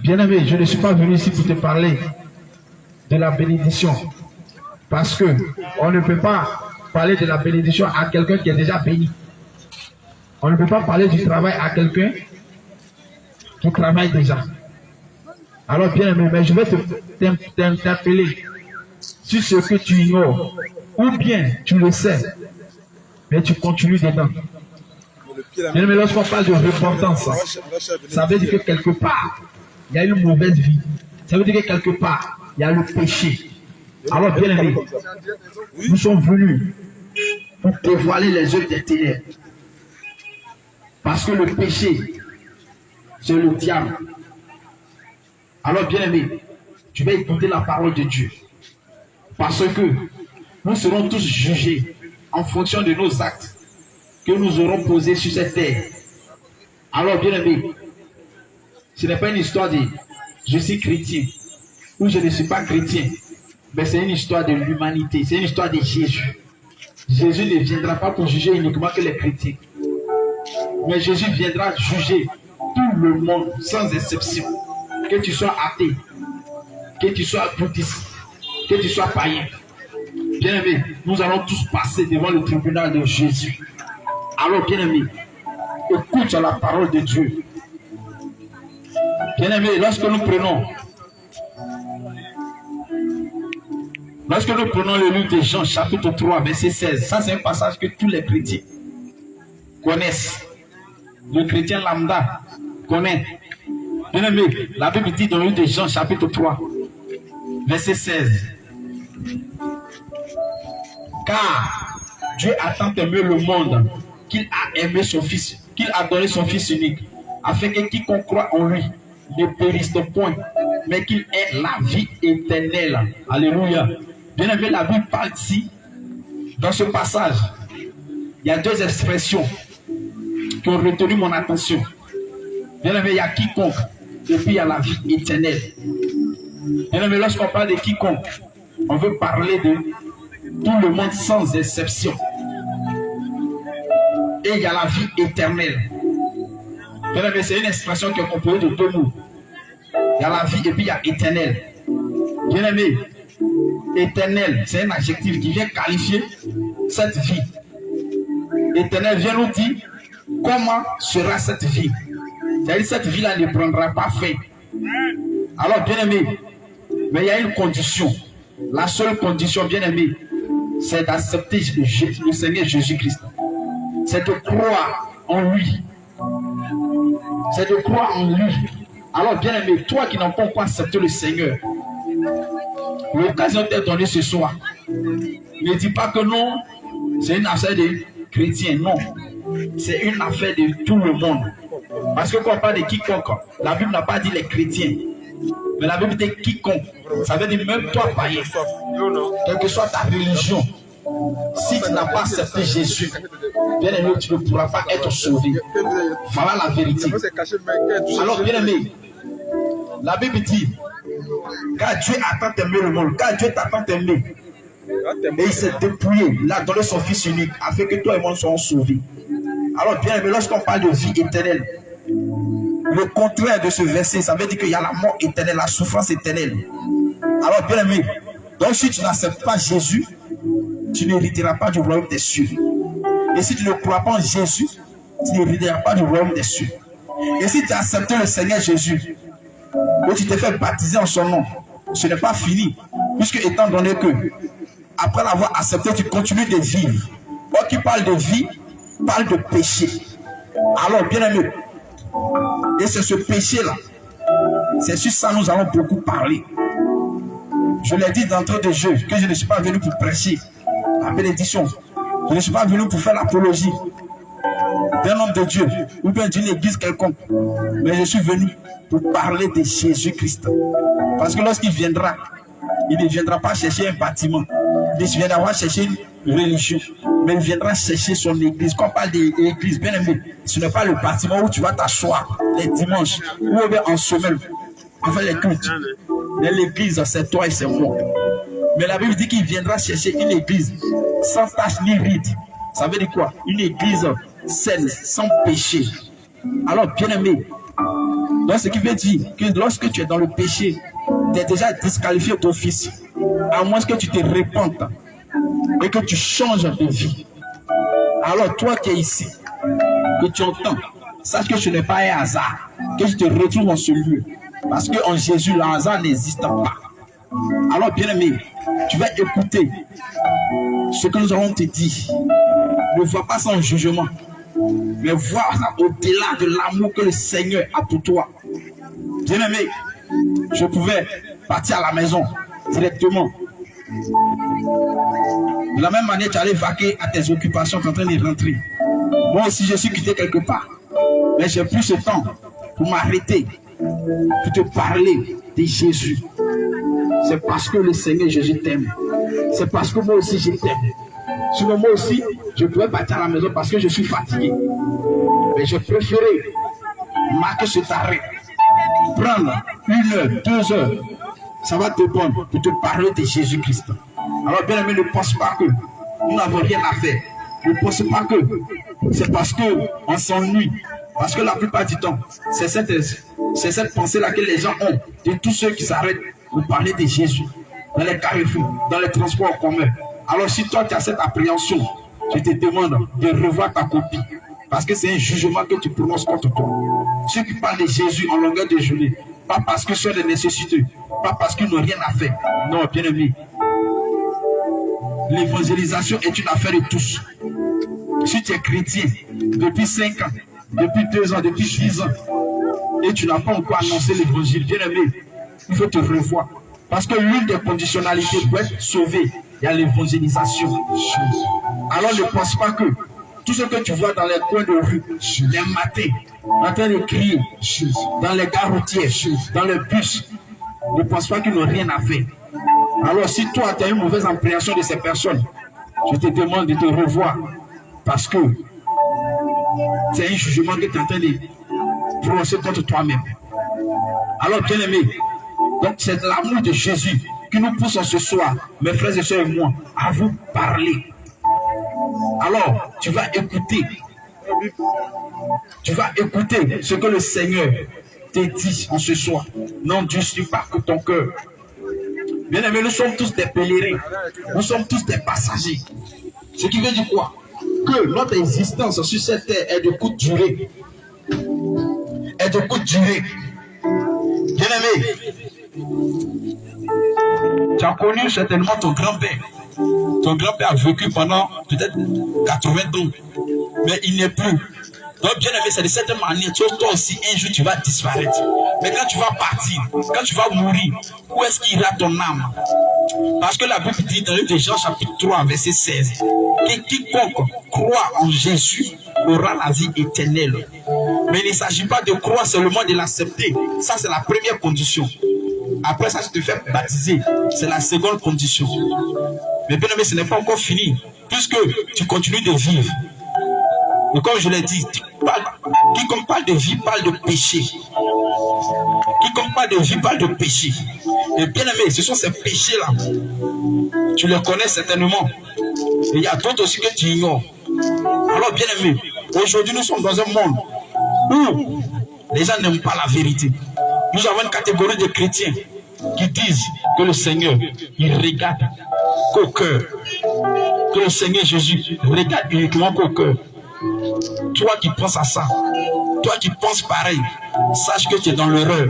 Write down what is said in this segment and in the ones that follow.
Bien-aimé, je ne suis pas venu ici pour te parler de la bénédiction. Parce que on ne peut pas parler de la bénédiction à quelqu'un qui est déjà béni. On ne peut pas parler du travail à quelqu'un qui travaille déjà. Alors bien-aimé, mais je vais t'interpeller sur ce que tu ignores. Ou bien tu le sais, mais tu continues dedans. Bien-aimé, lorsqu'on parle de repentance, ça veut dire que quelque part, il y a une mauvaise vie. Ça veut dire que quelque part, il y a le péché. Alors bien-aimé, nous sommes venus pour dévoiler les œuvres des ténèbres. Parce que le péché, c'est le diable. Alors bien-aimé, tu vas écouter la parole de Dieu. Parce que nous serons tous jugés en fonction de nos actes que nous aurons posés sur cette terre. Alors bien-aimé, ce n'est pas une histoire de je suis chrétien ou je ne suis pas chrétien. Mais c'est une histoire de l'humanité, c'est une histoire de Jésus. Jésus ne viendra pas pour juger uniquement que les chrétiens. Mais Jésus viendra juger tout le monde sans exception. Que tu sois athée, que tu sois bouddhiste, que tu sois païen. Bien-aimé, nous allons tous passer devant le tribunal de Jésus. Alors bien-aimé, écoute la parole de Dieu. Bien-aimé, lorsque nous prenons le livre de Jean, chapitre 3, verset 16, ça c'est un passage que tous les chrétiens connaissent. Le chrétien lambda connaît. Bien-aimé, la Bible dit dans le livre de Jean, chapitre 3, verset 16. Car Dieu a tant aimé le monde qu'il a aimé son Fils, qu'il a donné son Fils unique, afin que quiconque croit en lui ne périsse point, mais qu'il ait la vie éternelle. Alléluia. Bien-aimé, la Bible parle ici, dans ce passage, il y a deux expressions qui ont retenu mon attention. Bien-aimé, il y a quiconque, et puis il y a la vie éternelle. Bien-aimé, lorsqu'on parle de quiconque, on veut parler de tout le monde sans exception. Et il y a la vie éternelle. Bien-aimé, c'est une expression qui est composée de deux mots. Il y a la vie et puis il y a éternel. Bien-aimé, éternel, c'est un adjectif qui vient qualifier cette vie. Éternel vient nous dire comment sera cette vie. C'est-à-dire cette vie-là ne prendra pas fin. Alors, bien-aimé, mais il y a une condition. La seule condition, bien-aimé, c'est d'accepter le Seigneur Jésus-Christ. C'est de croire en lui. C'est de croire en lui. Alors, bien-aimé, toi qui n'as pas encore accepté le Seigneur, l'occasion t'est donnée ce soir. Ne dis pas que non, c'est une affaire de chrétiens. Non, c'est une affaire de tout le monde. Parce que quand on parle de quiconque, la Bible n'a pas dit les chrétiens. Mais la Bible dit quiconque. Ça veut dire même toi, païen. Quelle que soit ta religion, si tu n'as pas accepté Jésus, bien aimé, tu ne pourras pas être sauvé. Voilà la vérité. Alors, bien aimé, la Bible dit, car Dieu a tant aimé le monde, car Dieu t'a tant aimé, et il s'est dépouillé, il a donné son Fils unique, afin que toi et moi soyons sauvés. Alors, bien aimé, lorsqu'on parle de vie éternelle, le contraire de ce verset, ça veut dire qu'il y a la mort éternelle, la souffrance éternelle. Alors, bien aimé, donc si tu n'acceptes pas Jésus, tu n'hériteras pas du royaume des cieux. Et si tu ne crois pas en Jésus, tu n'hériteras pas du royaume des cieux. Et si tu as accepté le Seigneur Jésus, ou tu t'es fait baptiser en son nom, ce n'est pas fini. Puisque étant donné que, après l'avoir accepté, tu continues de vivre. Moi qui parle de vie, parle de péché. Alors, bien aimé, et c'est ce péché-là, c'est sur ça que nous allons beaucoup parler. Je l'ai dit d'entrée de jeu que je ne suis pas venu pour prêcher la bénédiction. Je ne suis pas venu pour faire l'apologie d'un homme de Dieu ou bien d'une église quelconque. Mais je suis venu pour parler de Jésus-Christ. Parce que lorsqu'il viendra, il ne viendra pas chercher un bâtiment. Il ne viendra pas chercher une religion. Mais il viendra chercher son église. Quand on parle d'église, bien aimé, ce n'est pas le bâtiment où tu vas t'asseoir les dimanches ou bien en semaine pour faire les cultes. Mais l'église, c'est toi et c'est moi. Mais la Bible dit qu'il viendra chercher une église sans tache ni ride. Ça veut dire quoi? Une église saine, sans péché. Alors, bien aimé, Donc, ce qui veut dire que lorsque tu es dans le péché, tu es déjà disqualifié d'office. À moins que tu te répandes et que tu changes de vie. Alors, toi qui es ici, que tu entends, sache que ce n'est pas un hasard que tu te retrouves en ce lieu. Parce qu'en Jésus, le hasard n'existe pas. Alors, bien-aimé, tu vas écouter ce que nous allons te dire. Ne vois pas ça en jugement, mais vois ça au-delà de l'amour que le Seigneur a pour toi. Bien-aimé, je pouvais partir à la maison directement. De la même manière, tu allais vaquer à tes occupations en train de rentrer. Moi aussi, je suis quitté quelque part. Mais j'ai pris ce temps pour m'arrêter, pour te parler de Jésus. C'est parce que le Seigneur Jésus t'aime. C'est parce que moi aussi, je t'aime. Sinon, moi aussi, je pouvais partir à la maison parce que je suis fatigué. Mais j'ai préféré marquer cet arrêt. Prendre 1 heure, 2 heures. Ça va te prendre pour te parler de Jésus-Christ. Alors, bien aimé, ne pense pas que nous n'avons rien à faire. Ne pense pas que c'est parce qu'on s'ennuie. Parce que la plupart du temps, c'est cette pensée-là que les gens ont de tous ceux qui s'arrêtent pour parler de Jésus dans les carrefours, dans les transports en commun. Alors, si toi, tu as cette appréhension, je te demande de revoir ta copie. Parce que c'est un jugement que tu prononces contre toi. Ceux qui parlent de Jésus en longueur de journée, pas parce que ce sont des nécessités, pas parce qu'ils n'ont rien à faire. Non, bien aimé. L'évangélisation est une affaire de tous. Si tu es chrétien depuis 5 ans, depuis 2 ans, depuis 10 ans, et tu n'as pas encore annoncé l'évangile, bien aimé, il faut te revoir. Parce que l'une des conditionnalités pour être sauvé, il y a l'évangélisation. Alors ne pense pas que tout ce que tu vois dans les coins de rue, les matins, en train de crier, dans les gares routières, dans le bus, ne pense pas qu'ils n'ont rien à faire. Alors si toi tu as une mauvaise appréhension de ces personnes, je te demande de te revoir. Parce que c'est un jugement que tu es en train de prononcer contre toi-même. Alors bien aimé, donc c'est l'amour de Jésus qui nous pousse en ce soir, mes frères et sœurs et moi, à vous parler. Alors, tu vas écouter ce que le Seigneur te dit en ce soir. Non, Dieu ne suit pas que ton cœur. Bien aimé, nous sommes tous des pèlerins. Nous sommes tous des passagers. Ce qui veut dire quoi? Que notre existence sur cette terre est de courte durée. Est de courte durée. Bien aimé, tu as connu certainement ton grand-père. Ton grand-père a vécu pendant peut-être 80 ans, mais il n'est plus. Donc, bien aimé, c'est de cette manière, toi aussi, un jour, tu vas disparaître. Mais quand tu vas partir, quand tu vas mourir, où est-ce qu'il ira ton âme? Parce que la Bible dit dans le livre de Jean, chapitre 3, verset 16, que quiconque croit en Jésus aura la vie éternelle. Mais il ne s'agit pas de croire seulement de l'accepter. Ça, c'est la première condition. Après ça, tu te fais baptiser. C'est la seconde condition. Mais bien aimé, ce n'est pas encore fini. Puisque tu continues de vivre. Et comme je l'ai dit, quiconque parle de vie parle de péché. Quiconque parle de vie parle de péché. Et bien aimé, ce sont ces péchés-là. Tu les connais certainement. Et il y a d'autres aussi que tu ignores. Alors bien aimé, aujourd'hui nous sommes dans un monde où les gens n'aiment pas la vérité. Nous avons une catégorie de chrétiens qui disent que le Seigneur, il regarde qu'au cœur. Que le Seigneur Jésus regarde uniquement qu'au cœur. Toi qui penses à ça, toi qui penses pareil, sache que tu es dans l'erreur.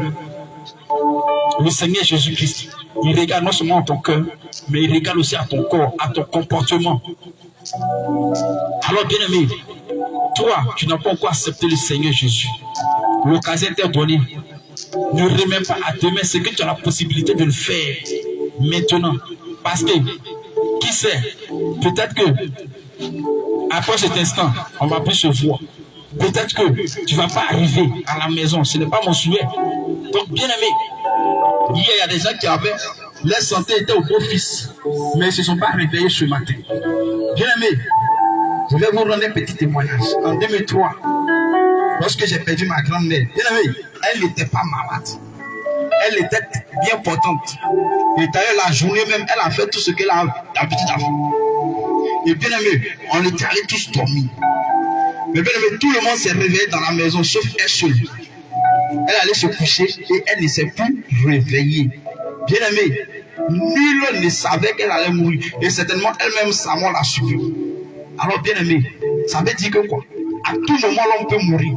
Le Seigneur Jésus-Christ, il regarde non seulement à ton cœur, mais il regarde aussi à ton corps, à ton comportement. Alors bien aimé, toi, tu n'as pas encore accepté le Seigneur Jésus. L'occasion t'est donnée. Ne remets pas à demain ce que tu as la possibilité de le faire maintenant. Parce que, qui sait, peut-être que après cet instant, on va plus se voir. Peut-être que tu ne vas pas arriver à la maison. Ce n'est pas mon souhait. Donc, bien aimé, hier, il y a des gens qui avaient, leur santé était au beau fils, mais ils ne se sont pas réveillés ce matin. Bien aimé, je vais vous rendre un petit témoignage. En 2003, lorsque j'ai perdu ma grand-mère, bien aimé, elle n'était pas malade. Elle était bien portante. Et d'ailleurs, la journée même, elle a fait tout ce qu'elle a d'habitude à faire. Et bien aimé, on était allés tous dormir. Mais bien aimé, tout le monde s'est réveillé dans la maison, sauf elle seule. Elle allait se coucher et elle ne s'est plus réveillée. Bien-aimé, nul ne savait qu'elle allait mourir. Et certainement, elle-même, sa mort l'a suivi. Alors, bien-aimé, ça veut dire que quoi? À tout moment, l'on peut mourir.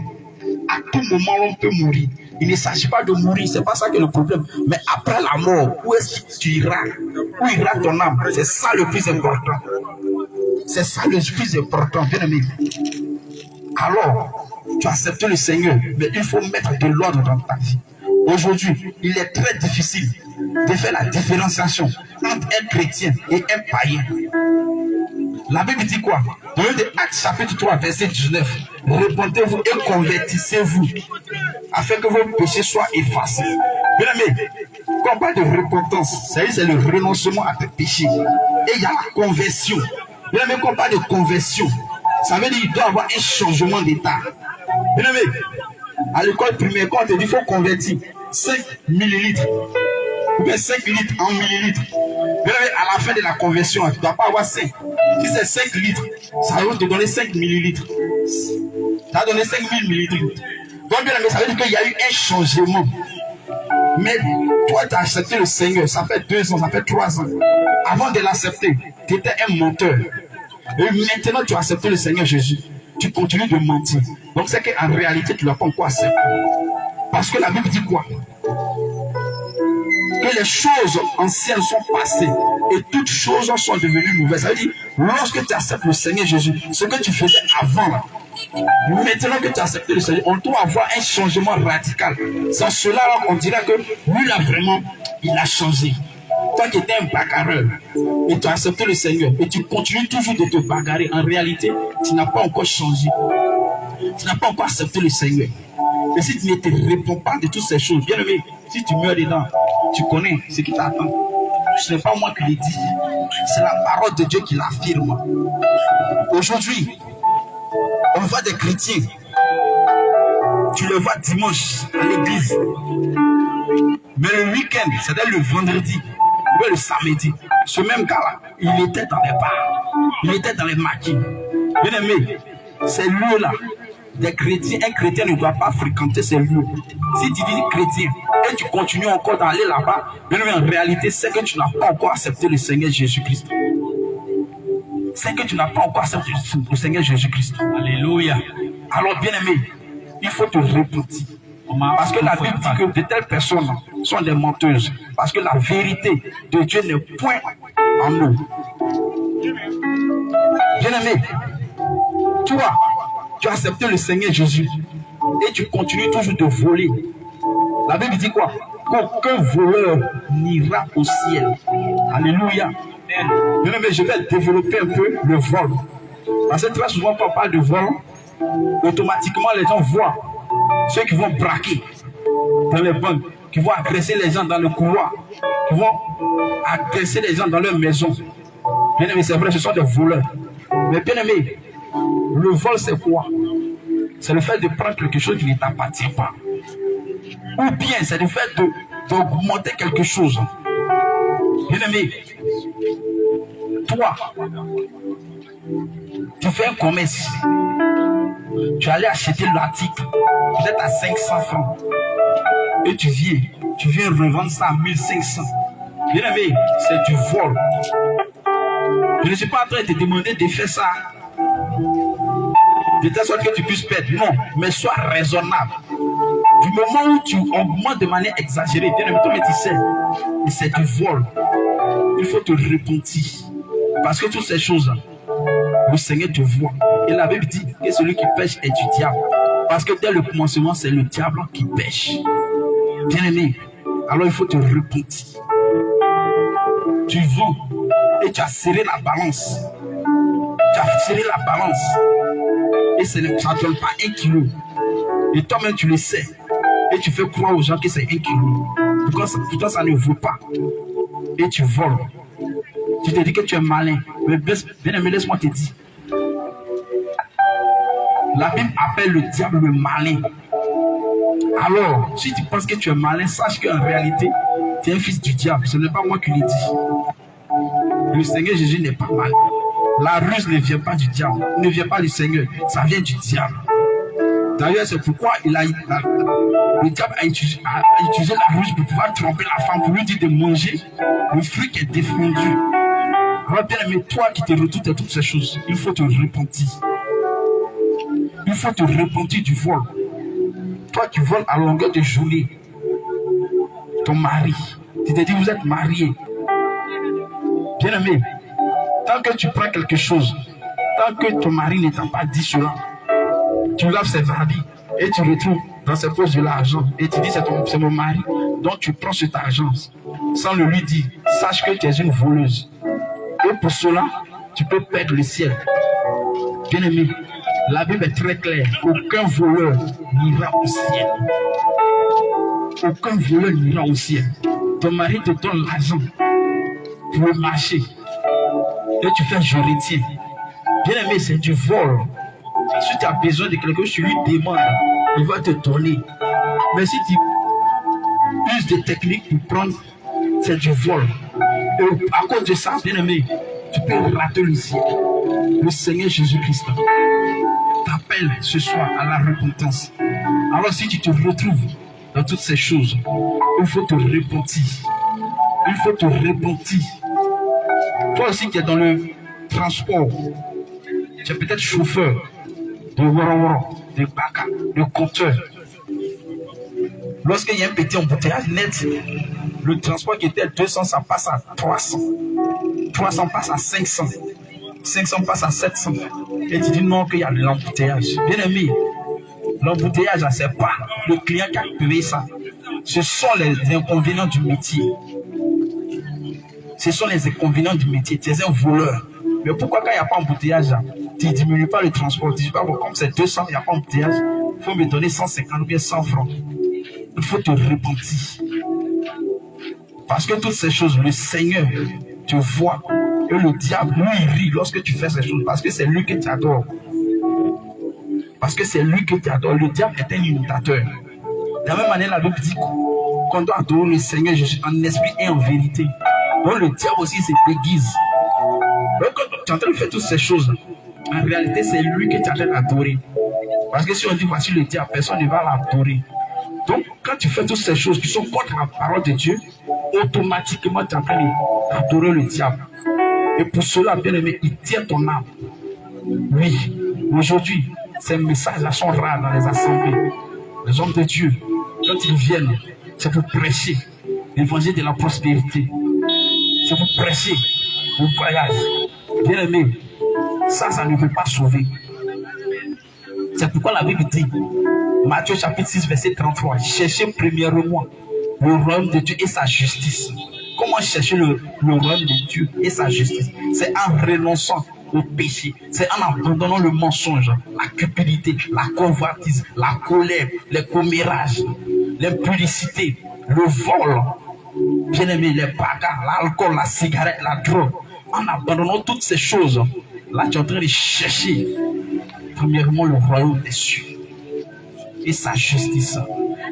À tout moment, l'on peut mourir. Il ne s'agit pas de mourir, c'est pas ça qui est le problème. Mais après la mort, où est-ce que tu iras? Où ira ton âme? C'est ça le plus important. C'est ça le plus important, bien-aimé. Alors, tu acceptes le Seigneur, mais il faut mettre de l'ordre dans ta vie. Aujourd'hui, il est très difficile de faire la différenciation entre un chrétien et un païen. La Bible dit quoi? Dans le Actes chapitre 3, verset 19, répentez-vous et convertissez-vous, afin que vos péchés soient effacés. Bien aimé, quand on parle de repentance, c'est le renoncement à tes péchés. Et il y a la conversion. Bien aimé, quand on parle de conversion, ça veut dire qu'il doit y avoir un changement d'état. Bien aimé, à l'école primaire, quand on te dit qu'il faut convertir 5 millilitres, ou bien 5 litres en millilitres, bien aimé, à la fin de la conversion, tu ne dois pas avoir 5. Si c'est 5 litres, ça va te donner 5 millilitres. Ça va donner 5000 millilitres. Donc, bien aimé, ça veut dire qu'il y a eu un changement. Mais toi, tu as accepté le Seigneur, ça fait 2 ans, ça fait 3 ans. Avant de l'accepter, tu étais un menteur. Et maintenant, tu as accepté le Seigneur Jésus. Tu continues de mentir. Donc, c'est qu'en réalité, tu ne l'as pas encore accepté. Parce que la Bible dit quoi? Que les choses anciennes sont passées et toutes choses sont devenues nouvelles. Ça veut dire, lorsque tu acceptes le Seigneur Jésus, ce que tu faisais avant, maintenant que tu as accepté le Seigneur, on doit avoir un changement radical. Sans cela, on dirait que lui, là, vraiment, il a changé. Toi qui étais un bagarreur et tu as accepté le Seigneur et tu continues toujours de te bagarrer, en réalité, tu n'as pas encore changé. Tu n'as pas encore accepté le Seigneur. Et si tu ne te réponds pas de toutes ces choses, bien aimé, si tu meurs dedans, tu connais ce qui t'attend. Ce n'est pas moi qui le dis, c'est la parole de Dieu qui l'affirme. Aujourd'hui, on voit des chrétiens, tu les vois dimanche à l'église, mais le week-end, c'est-à-dire le vendredi ou le samedi, ce même gars-là, il était dans les bars, il était dans les maquis. Bien aimé, ces lieux-là, des chrétiens, un chrétien ne doit pas fréquenter ces lieux. Si tu dis chrétien et tu continues encore d'aller là-bas, bien aimé, en réalité, c'est que tu n'as pas encore accepté le Seigneur Jésus-Christ. C'est que tu n'as pas encore accepté le Seigneur Jésus-Christ. Alléluia. Alors, bien aimé, il faut te repentir. Parce que la Bible dit que de telles personnes sont des menteuses. Parce que la vérité de Dieu n'est point en nous. Bien aimé, toi, tu as accepté le Seigneur Jésus et tu continues toujours de voler. La Bible dit quoi? Qu'aucun voleur n'ira au ciel. Alléluia. Bien aimé, je vais développer un peu le vol. Parce que très souvent, quand on parle de vol, automatiquement les gens voient ceux qui vont braquer dans les banques, qui vont agresser les gens dans le couloir, qui vont agresser les gens dans leur maison. Bien aimé, c'est vrai, ce sont des voleurs. Mais bien aimé, le vol c'est quoi? C'est le fait de prendre quelque chose qui ne t'appartient pas. Ou bien c'est le fait d'augmenter quelque chose. Bien aimé, toi, tu fais un commerce. Tu allais acheter l'article, peut-être à 500 francs. Et tu viens revendre ça à 1500. Bien aimé, c'est du vol. Je ne suis pas en train de te demander de faire ça de telle sorte que tu puisses perdre. Non, mais sois raisonnable. Du moment où tu augmentes de manière exagérée, bien aimé, toi, tu sais, c'est du vol. Il faut te repentir. Parce que toutes ces choses, le Seigneur te voit. Et la Bible dit que celui qui pêche est du diable. Parce que dès le commencement, c'est le diable qui pêche. Bien aimé, alors il faut te repentir. Tu vends et tu as serré la balance. Tu as serré la balance. Et ça ne donne pas 1 kilo. Et toi-même, tu le sais. Et tu fais croire aux gens que c'est 1 kilo. Pourtant, ça ne vaut pas. Et tu voles. Tu te dis que tu es malin. Mais bien aimé, laisse-moi te dire. La Bible appelle le diable le malin. Alors, si tu penses que tu es malin, sache qu'en réalité, tu es un fils du diable. Ce n'est pas moi qui le dis. Le Seigneur Jésus n'est pas malin. La ruse ne vient pas du diable. Ne vient pas du Seigneur. Ça vient du diable. D'ailleurs, c'est pourquoi le diable a utilisé la ruse pour pouvoir tromper la femme, pour lui dire de manger le fruit qui est défendu. Alors bien aimé, toi qui te retournes de toutes ces choses, il faut te repentir. Il faut te repentir du vol. Toi qui voles à longueur de journée, ton mari, tu te dis vous êtes marié. Bien aimé, tant que tu prends quelque chose, tant que ton mari ne t'a pas dit cela, tu laves ses habits et tu retrouves dans ses poches de l'argent et tu dis c'est mon mari, donc tu prends cet argent sans le lui dire, sache que tu es une voleuse. Et pour cela, tu peux perdre le ciel. Bien aimé, la Bible est très claire, aucun voleur n'ira au ciel. Aucun voleur n'ira au ciel. Ton mari te donne l'argent pour le marché et tu fais je retiens. Bien aimé, c'est du vol. Si tu as besoin de quelque chose, tu lui demandes, il va te donner. Mais si tu uses des techniques pour prendre, c'est du vol. Et à cause de ça, bien aimé, tu peux rater le ciel. Le Seigneur Jésus-Christ t'appelle ce soir à la repentance. Alors si tu te retrouves dans toutes ces choses, il faut te repentir. Il faut te repentir. Toi aussi qui es dans le transport, tu es peut-être chauffeur de Woro, de Baka, de compteur. Lorsqu'il y a un petit embouteillage net, le transport qui était à 200, ça passe à 300. 300 passe à 500. 500 passe à 700. Et tu dis non qu'il y a de l'embouteillage. Bien aimé, l'embouteillage, c'est pas le client qui a payé ça. Ce sont les inconvénients du métier. Ce sont les inconvénients du métier. Tu es un voleur. Mais pourquoi quand il n'y a pas d'embouteillage, tu ne diminues pas le transport? Tu dis pas, bon, comme c'est 200, il n'y a pas d'embouteillage, il faut me donner 150 ou bien 100 francs. Il faut te repentir. Parce que toutes ces choses, le Seigneur te voit. Et le diable, lui, il rit lorsque tu fais ces choses. Parce que c'est lui que tu adores. Parce que c'est lui que tu adores. Le diable est un imitateur. De la même manière, la Bible dit qu'on doit adorer le Seigneur Jésus en esprit et en vérité. Donc le diable aussi se déguise. Donc quand tu es en train de faire toutes ces choses, en réalité, c'est lui que tu es en train d'adorer. Parce que si on dit voici le diable, personne ne va l'adorer. Donc, quand tu fais toutes ces choses qui sont contre la parole de Dieu, automatiquement, tu es en train d'adorer le diable. Et pour cela, bien aimé, il tient ton âme. Oui, aujourd'hui, ces messages-là sont rares dans les assemblées. Les hommes de Dieu, quand ils viennent, c'est pour prêcher l'évangile de la prospérité. C'est pour prêcher le voyage. Bien aimé, ça ne peut pas sauver. C'est pourquoi la Bible dit, Matthieu chapitre 6, verset 33, cherchez premièrement le royaume de Dieu et sa justice. Comment chercher le royaume de Dieu et sa justice? C'est en renonçant au péché, c'est en abandonnant le mensonge, la cupidité, la convoitise, la colère, les commérages, l'impudicité, le vol, bien aimé, les bagarres, l'alcool, la cigarette, la drogue. En abandonnant toutes ces choses, là tu es en train de chercher premièrement le royaume des cieux et sa justice.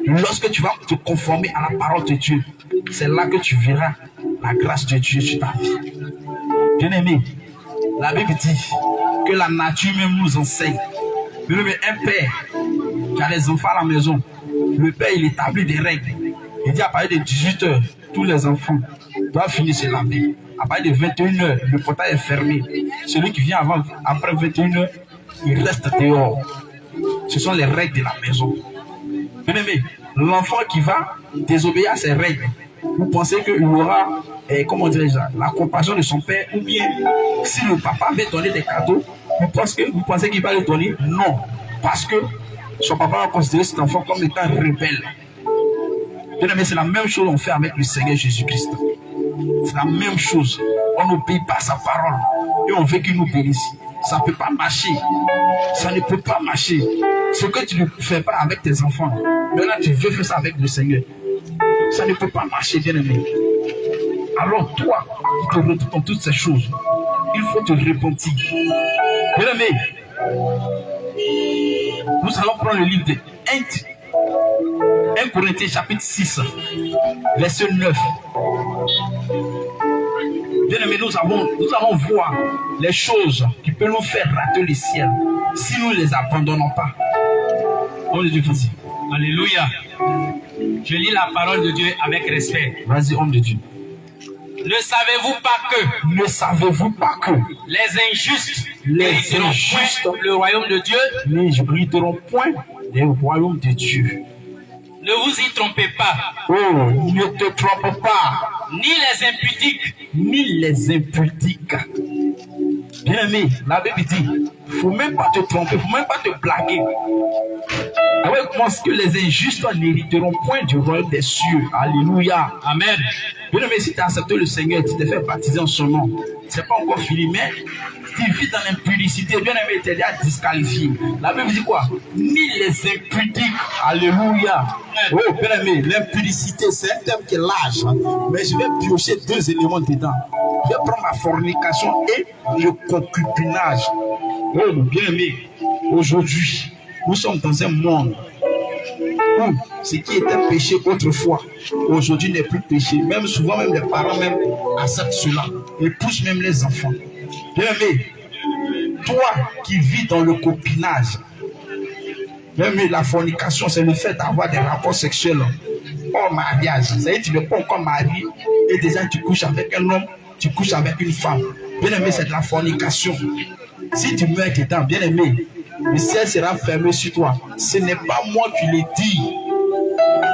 Lorsque tu vas te conformer à la parole de Dieu, c'est là que tu verras la grâce de Dieu sur ta vie. Bien aimé, la Bible dit que la nature même nous enseigne. Bien aimé, un père qui a des enfants à la maison, le père il établit des règles. Il dit à partir de 18 h, tous les enfants doivent finir se laver. À partir de 21 h, le portail est fermé. Celui qui vient après 21 h, il reste dehors. Ce sont les règles de la maison. Bien aimé, l'enfant qui va désobéir à ces règles, vous pensez qu'il aura, comment dirais-je, la compassion de son père, ou bien si le papa avait donné des cadeaux, vous pensez qu'il va le donner? Non, parce que son papa va considérer cet enfant comme étant rebelle. Bien aimé, c'est la même chose qu'on fait avec le Seigneur Jésus-Christ. C'est la même chose. On n'obéit pas à sa parole et on veut qu'il nous bénisse. Ça ne peut pas marcher. Ça ne peut pas marcher. Ce que tu ne fais pas avec tes enfants, maintenant tu veux faire ça avec le Seigneur. Ça ne peut pas marcher, bien aimé. Alors toi, qui te retrouves dans toutes ces choses, il faut te repentir. Bien aimé, nous allons prendre le livre de 1 Corinthiens chapitre 6, verset 9. Bien aimé, nous allons voir les choses qui peuvent nous faire rater le ciel si nous ne les abandonnons pas. Homme de Dieu, vas-y. Alléluia. Je lis la parole de Dieu avec respect. Vas-y, homme de Dieu. Ne savez-vous pas que les injustes n'hériteront point le royaume de Dieu? N'hériteront point le royaume de Dieu. Ne vous y trompez pas. Oh, ne te trompe pas. Ni les impudiques. Ni les impudiques. Bien aimé, la Bible dit, il ne faut même pas te tromper, il ne faut même pas te blaguer. Avec moi, ce que les injustes n'hériteront point du royaume des cieux. Alléluia. Amen. Bien aimé, si tu as accepté le Seigneur, tu t'es fait baptiser en son nom. Ce n'est pas encore fini, mais tu vis dans l'impudicité. Bien aimé, tu es déjà disqualifié. La Bible dit quoi? Ni les impudiques. Alléluia. Oh, bien aimé, l'impudicité, c'est un terme qui est large. Mais je vais piocher deux éléments dedans. Je vais prendre la fornication et le concubinage. Oh, bien aimé, aujourd'hui, nous sommes dans un monde où ce qui était péché autrefois, aujourd'hui n'est plus péché. Même souvent, même les parents même acceptent cela. Ils poussent même les enfants. Bien aimé, toi qui vis dans le copinage, bien aimé, la fornication, c'est le fait d'avoir des rapports sexuels hors mariage. C'est-à-dire que tu n'es pas encore marié et déjà tu couches avec un homme, tu couches avec une femme. Bien aimé, c'est de la fornication. Si tu meurs dedans, bien aimé, le ciel sera fermé sur toi. Ce n'est pas moi qui le dis.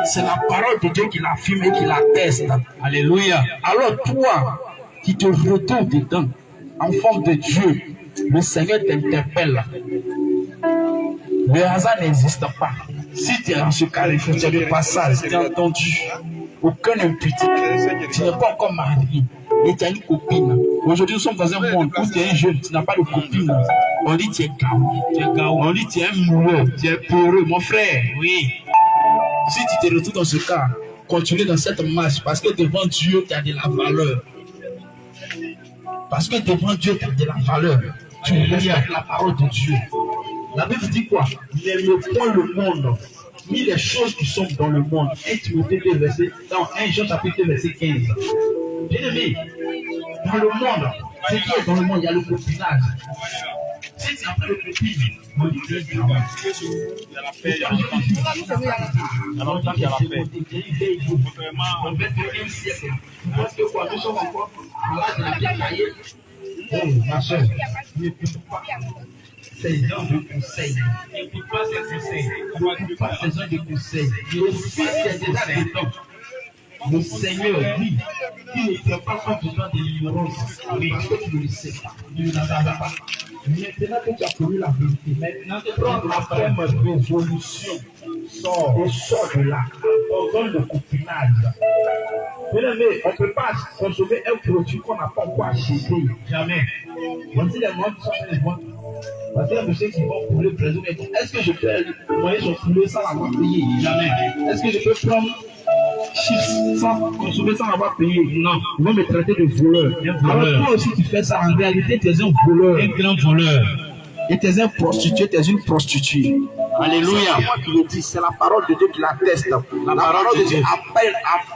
C'est la parole de Dieu qui l'affirme et qui l'atteste. Alléluia. Alors toi, qui te retrouves dedans, enfant de Dieu, le Seigneur t'interpelle. Le hasard n'existe pas. Si tu es dans ce cas, il faut que le passage, tu as entendu. Aucun impudique. Tu n'es pas encore marié. Et tu as une copine. Aujourd'hui, nous sommes dans un monde où tu es un jeune, tu n'as pas de copine. On dit tu es gaou. On dit tu es un moureux, tu es peureux. Mon frère, oui. Si tu te retrouves dans ce cas, continue dans cette marche parce que devant Dieu, tu as de la valeur. Parce que devant Dieu, tu as de la valeur. Tu respectes la parole de Dieu. La Bible dit quoi? N'aime point le monde, ni les choses qui sont dans le monde. 1 Timothée 2, verset, dans 1 Jean chapitre 2, verset 15. Bien aimé, dans le monde, ce qui est dans le monde, il y a le copinage. Si tu as pas de copine, on dit que tu as la paix. Il y a la paix, il y a la paix. Au 21e siècle, parce que quoi, nous sommes encore à l'âge de la pierre taillée. Oh, ma soeur, n'écoute pas ces gens de conseil. N'écoute pas ces conseils. N'écoute pas ces gens de conseil. Le fils est déjà dedans. Le Seigneur dit qu'il ne fait pas compte du temps de l'ignorance. Parce que tu ne le sais pas. Tu ne le savais pas. Maintenant que tu as connu la vérité, maintenant prends la ferme résolution. Sors de là. Abandonne le copinage. Bien aimé, on ne peut pas consommer un produit qu'on n'a pas encore acheté. Jamais. Voici les mois qui sont les mois. Parce que les messieurs qui vont couler le président, est-ce que je peux les moyens sont coulés sans avoir payé? Jamais. Est-ce que je peux prendre chips sans consommer sans avoir payé? Non. Ils vont me traiter de voleur. Alors toi aussi tu fais ça, en réalité tu es un voleur. Un grand voleur. Et tu es un prostitué, tu es une prostituée. Alléluia. C'est moi qui le dis, c'est la parole de Dieu qui l'atteste. La parole de Dieu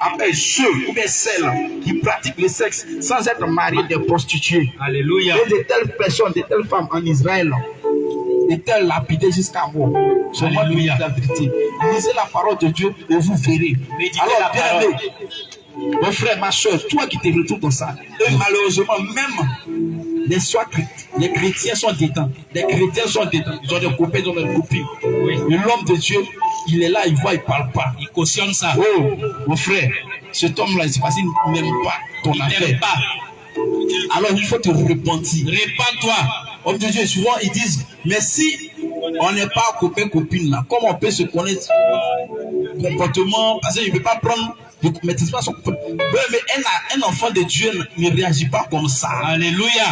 appelle ceux ou bien celles qui pratiquent le sexe sans être mariés des prostituées. Alléluia. Et de telles personnes, de telles femmes en Israël, de telles lapidées jusqu'à mort. C'est moi qui dis la vérité. Lisez la parole de Dieu et vous verrez. Alors, bien aimé, mon frère, ma soeur, toi qui te retrouves dans ça, et malheureusement, même les chrétiens sont dedans. Les chrétiens sont dedans. Ils ont des copains, ils ont des copines. Oui. Et l'homme de Dieu, il est là, il voit, il ne parle pas. Il cautionne ça. Oh, mon frère, cet homme-là, c'est parce qu'il n'aime pas ton affaire. Il n'aime pas. Alors il faut te repentir. Répands-toi. Homme de Dieu, souvent ils disent, mais si on n'est pas copain, copine là, comment on peut se connaître comportement? Parce qu'il ne peut pas prendre. Ne maîtrise pas son comportement. Mais un enfant de Dieu ne réagit pas comme ça. Alléluia.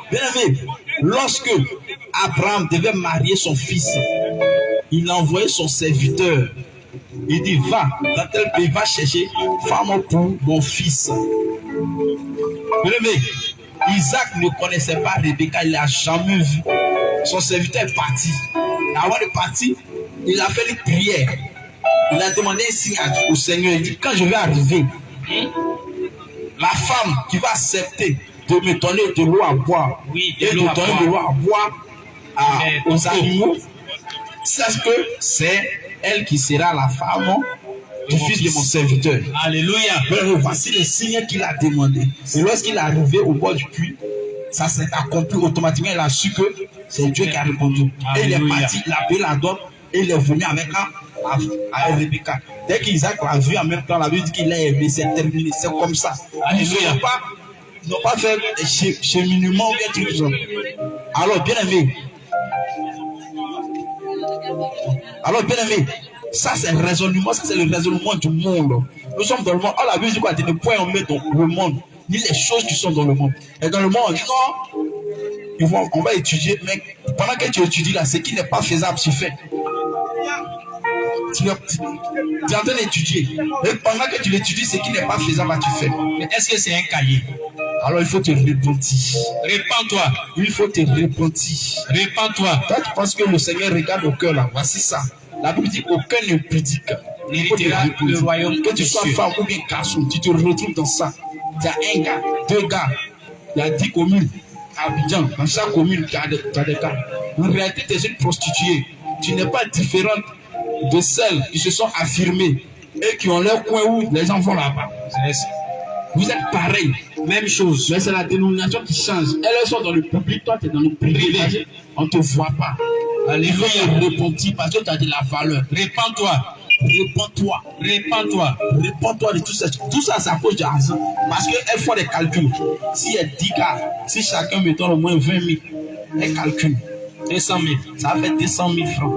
Bien aimé, lorsque Abraham devait marier son fils, il a envoyé son serviteur. Il dit, va dans tel pays, va chercher femme pour mon fils. Bien aimé, Isaac ne connaissait pas Rebecca, il ne l'a jamais vu. Son serviteur est parti. Avant de partir, il a fait une prière. Il a demandé un signe au Seigneur. Il dit, quand je vais arriver, la femme qui va accepter de me donner de l'eau à boire, et de donner de l'eau à boire aux animaux, sache que c'est elle qui sera la femme du fils de mon serviteur. Alléluia. Voici les signes qu'il a demandé. Et lorsqu'il est arrivé au bord du puits, ça s'est accompli automatiquement. Il a su que c'est Dieu qui a répondu. Et il est parti, il a payé la dot et il est venu avec à Rebecca. Dès qu'Isaac l'a vu en même temps, la Bible dit qu'il l'a aimé, c'est terminé, c'est comme ça. Alléluia. Ils n'ont pas fait cheminement ou bien truc genre. Alors, bien aimé, ça c'est le raisonnement, ça c'est le raisonnement du monde. Nous sommes dans le monde. Oh, la Bible dit quoi? Ne point on met dans le monde, ni les choses qui sont dans le monde. Et dans le monde, on dit non, on va étudier, mais pendant que tu étudies là, ce qui n'est pas faisable, tu fais. Tu es en train d'étudier. Et pendant que tu l'étudies, ce qui n'est pas faisable, tu fais. Mais est-ce que c'est un cahier? Alors il faut te repentir. Répands-toi. Il faut te repentir. Répands-toi. Toi, tu penses que le Seigneur regarde au cœur là. Voici ça. La Bible dit aucun ne pudique n'héritera le royaume. Que tu sois femme ou bien garçon, tu te retrouves dans ça. Il y a un gars, 2 gars, il y a 10 communes. À Abidjan, dans chaque commune, tu as des cas. En réalité, tu es une prostituée. Tu n'es pas différente de celles qui se sont affirmées et qui ont leur coin où les gens vont là-bas. Vous êtes pareil, même chose. Mais c'est la dénomination qui change. Elles sont dans le public, toi tu es dans le privé. On ne te voit pas. Alléluia. Réponds-toi parce que tu as de la valeur. Répands-toi. Répands-toi. Répands-toi. Répands-toi de tout ça. Tout ça, c'est à cause d'argent. Parce qu'elles font des calculs. S'il y a 10 cas, si chacun me donne au moins 20 000, elles calculent. 200 000. Ça va faire 200 000 francs.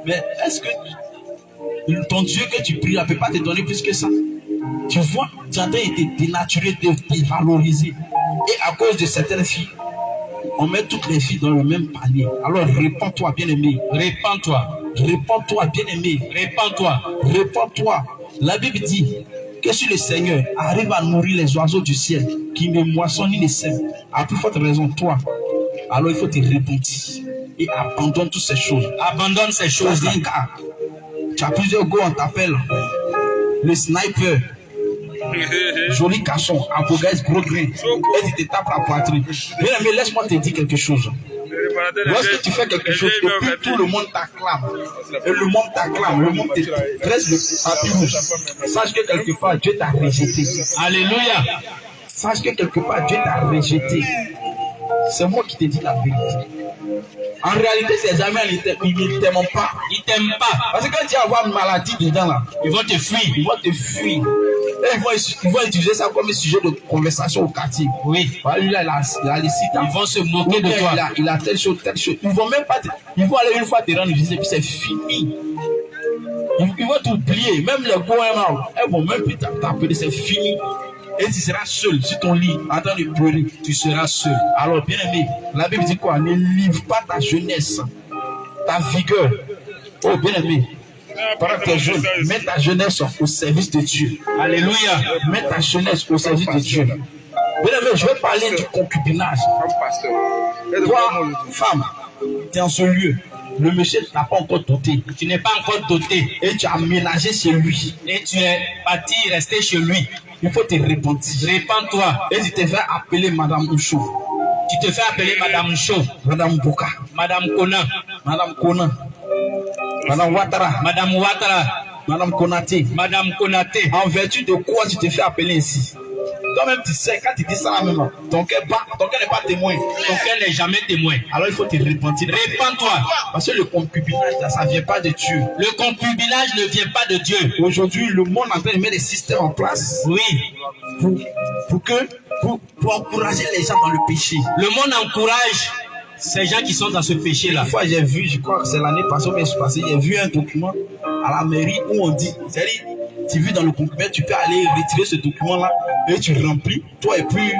Mais est-ce que ton Dieu que tu pries ne peut pas te donner plus que ça? Tu vois, tu as été dénaturé, dévalorisé. Et à cause de certaines filles, on met toutes les filles dans le même panier. Alors répands-toi, bien-aimé. Répands-toi. Répands-toi, bien-aimé. Répands-toi. Répands-toi. La Bible dit que si le Seigneur arrive à nourrir les oiseaux du ciel, qui ne moissonnent ni ne sèment, à plus forte raison, toi, alors il faut te repentir et abandonne toutes ces choses. Abandonne ces choses. Tu as plusieurs go, on t'appelle le sniper. Joli garçon, Abogaïs gros grain. Et tu te tapes la poitrine. Mais laisse-moi te dire quelque chose. Lorsque tu fais quelque chose, et puis tout le monde t'acclame, et le monde t'acclame, le monde te dresse le tapis rouge, sache que quelque part Dieu t'a rejeté. Alléluia. Sache que quelque part Dieu t'a rejeté. C'est moi qui te dis la vérité. En réalité, ces jamais ils ne t'aiment pas. Ils t'aiment pas. Parce que quand tu vas avoir une maladie dedans là, ils vont te fuir. Ils vont te fuir. Et ils vont utiliser ça comme un sujet de conversation au quartier. Oui. Lui là, il a les sites. Ils vont se moquer de toi. Il a telle chose, telle chose. Ils vont même pas. Ils vont aller une fois te rendre visite et puis c'est fini. Ils vont t'oublier. Même les poèmes, elles vont même plus t'appeler. C'est fini. Et tu seras seul sur ton lit, en train de pleurer. Tu seras seul. Alors, bien aimé, la Bible dit quoi? Ne livre pas ta jeunesse, ta vigueur. Oh, bien aimé, pendant que tu es jeune, mets ta jeunesse au service de Dieu. Alléluia. Mets ta jeunesse au service de Dieu. Bien aimé, je vais parler du concubinage. Toi, femme, tu es en ce lieu. Le monsieur n'a pas encore doté. Tu n'es pas encore doté. Et tu as ménagé chez lui. Et tu es parti rester chez lui. Il faut te repentir. Répands-toi. Et tu te fais appeler Madame Oucho. Tu te fais appeler Madame Oucho. Madame Boka. Madame Kona. Madame Kona. Madame Ouattara. Madame Ouattara. Madame Konaté. Madame Konaté. En vertu de quoi tu te fais appeler ici? Toi-même, tu sais, quand tu dis ça là même, ton cœur n'est pas témoin. Ton cœur n'est jamais témoin. Alors il faut te repentir. Répands-toi. Parce que le concubinage, là, ça ne vient pas de Dieu. Le concubinage ne vient pas de Dieu. Aujourd'hui, le monde est en train de mettre des systèmes en place. Oui. Pour encourager les gens dans le péché. Le monde encourage ces gens qui sont dans ce péché-là. Une fois, j'ai vu, je crois que c'est l'année passée, j'ai vu un document à la mairie où on dit, c'est-à-dire, tu vis dans le concubinage, tu peux aller retirer ce document-là et tu remplis, toi et puis,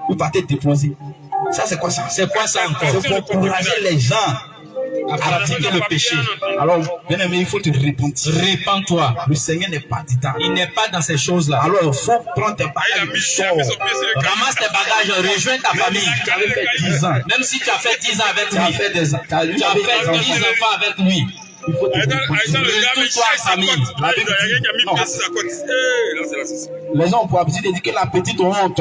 où tu t'es déposé. Ça, c'est quoi ça? C'est quoi ça encore? C'est pour encourager les gens à pratiquer le péché. Alors, bien aimé, il faut te repentir. Répands-toi. Le Seigneur n'est pas dedans. Il n'est pas dans ces choses-là. Alors, il faut prendre tes bagages. Ramasse tes bagages, rejoins ta famille. Tu avais fait 10 ans. Même si tu as fait 10 ans avec lui. Tu as fait 10 enfants avec lui. Il faut te retrouve-toi en famille. Les gens ont pour habitude de dire que la petite honte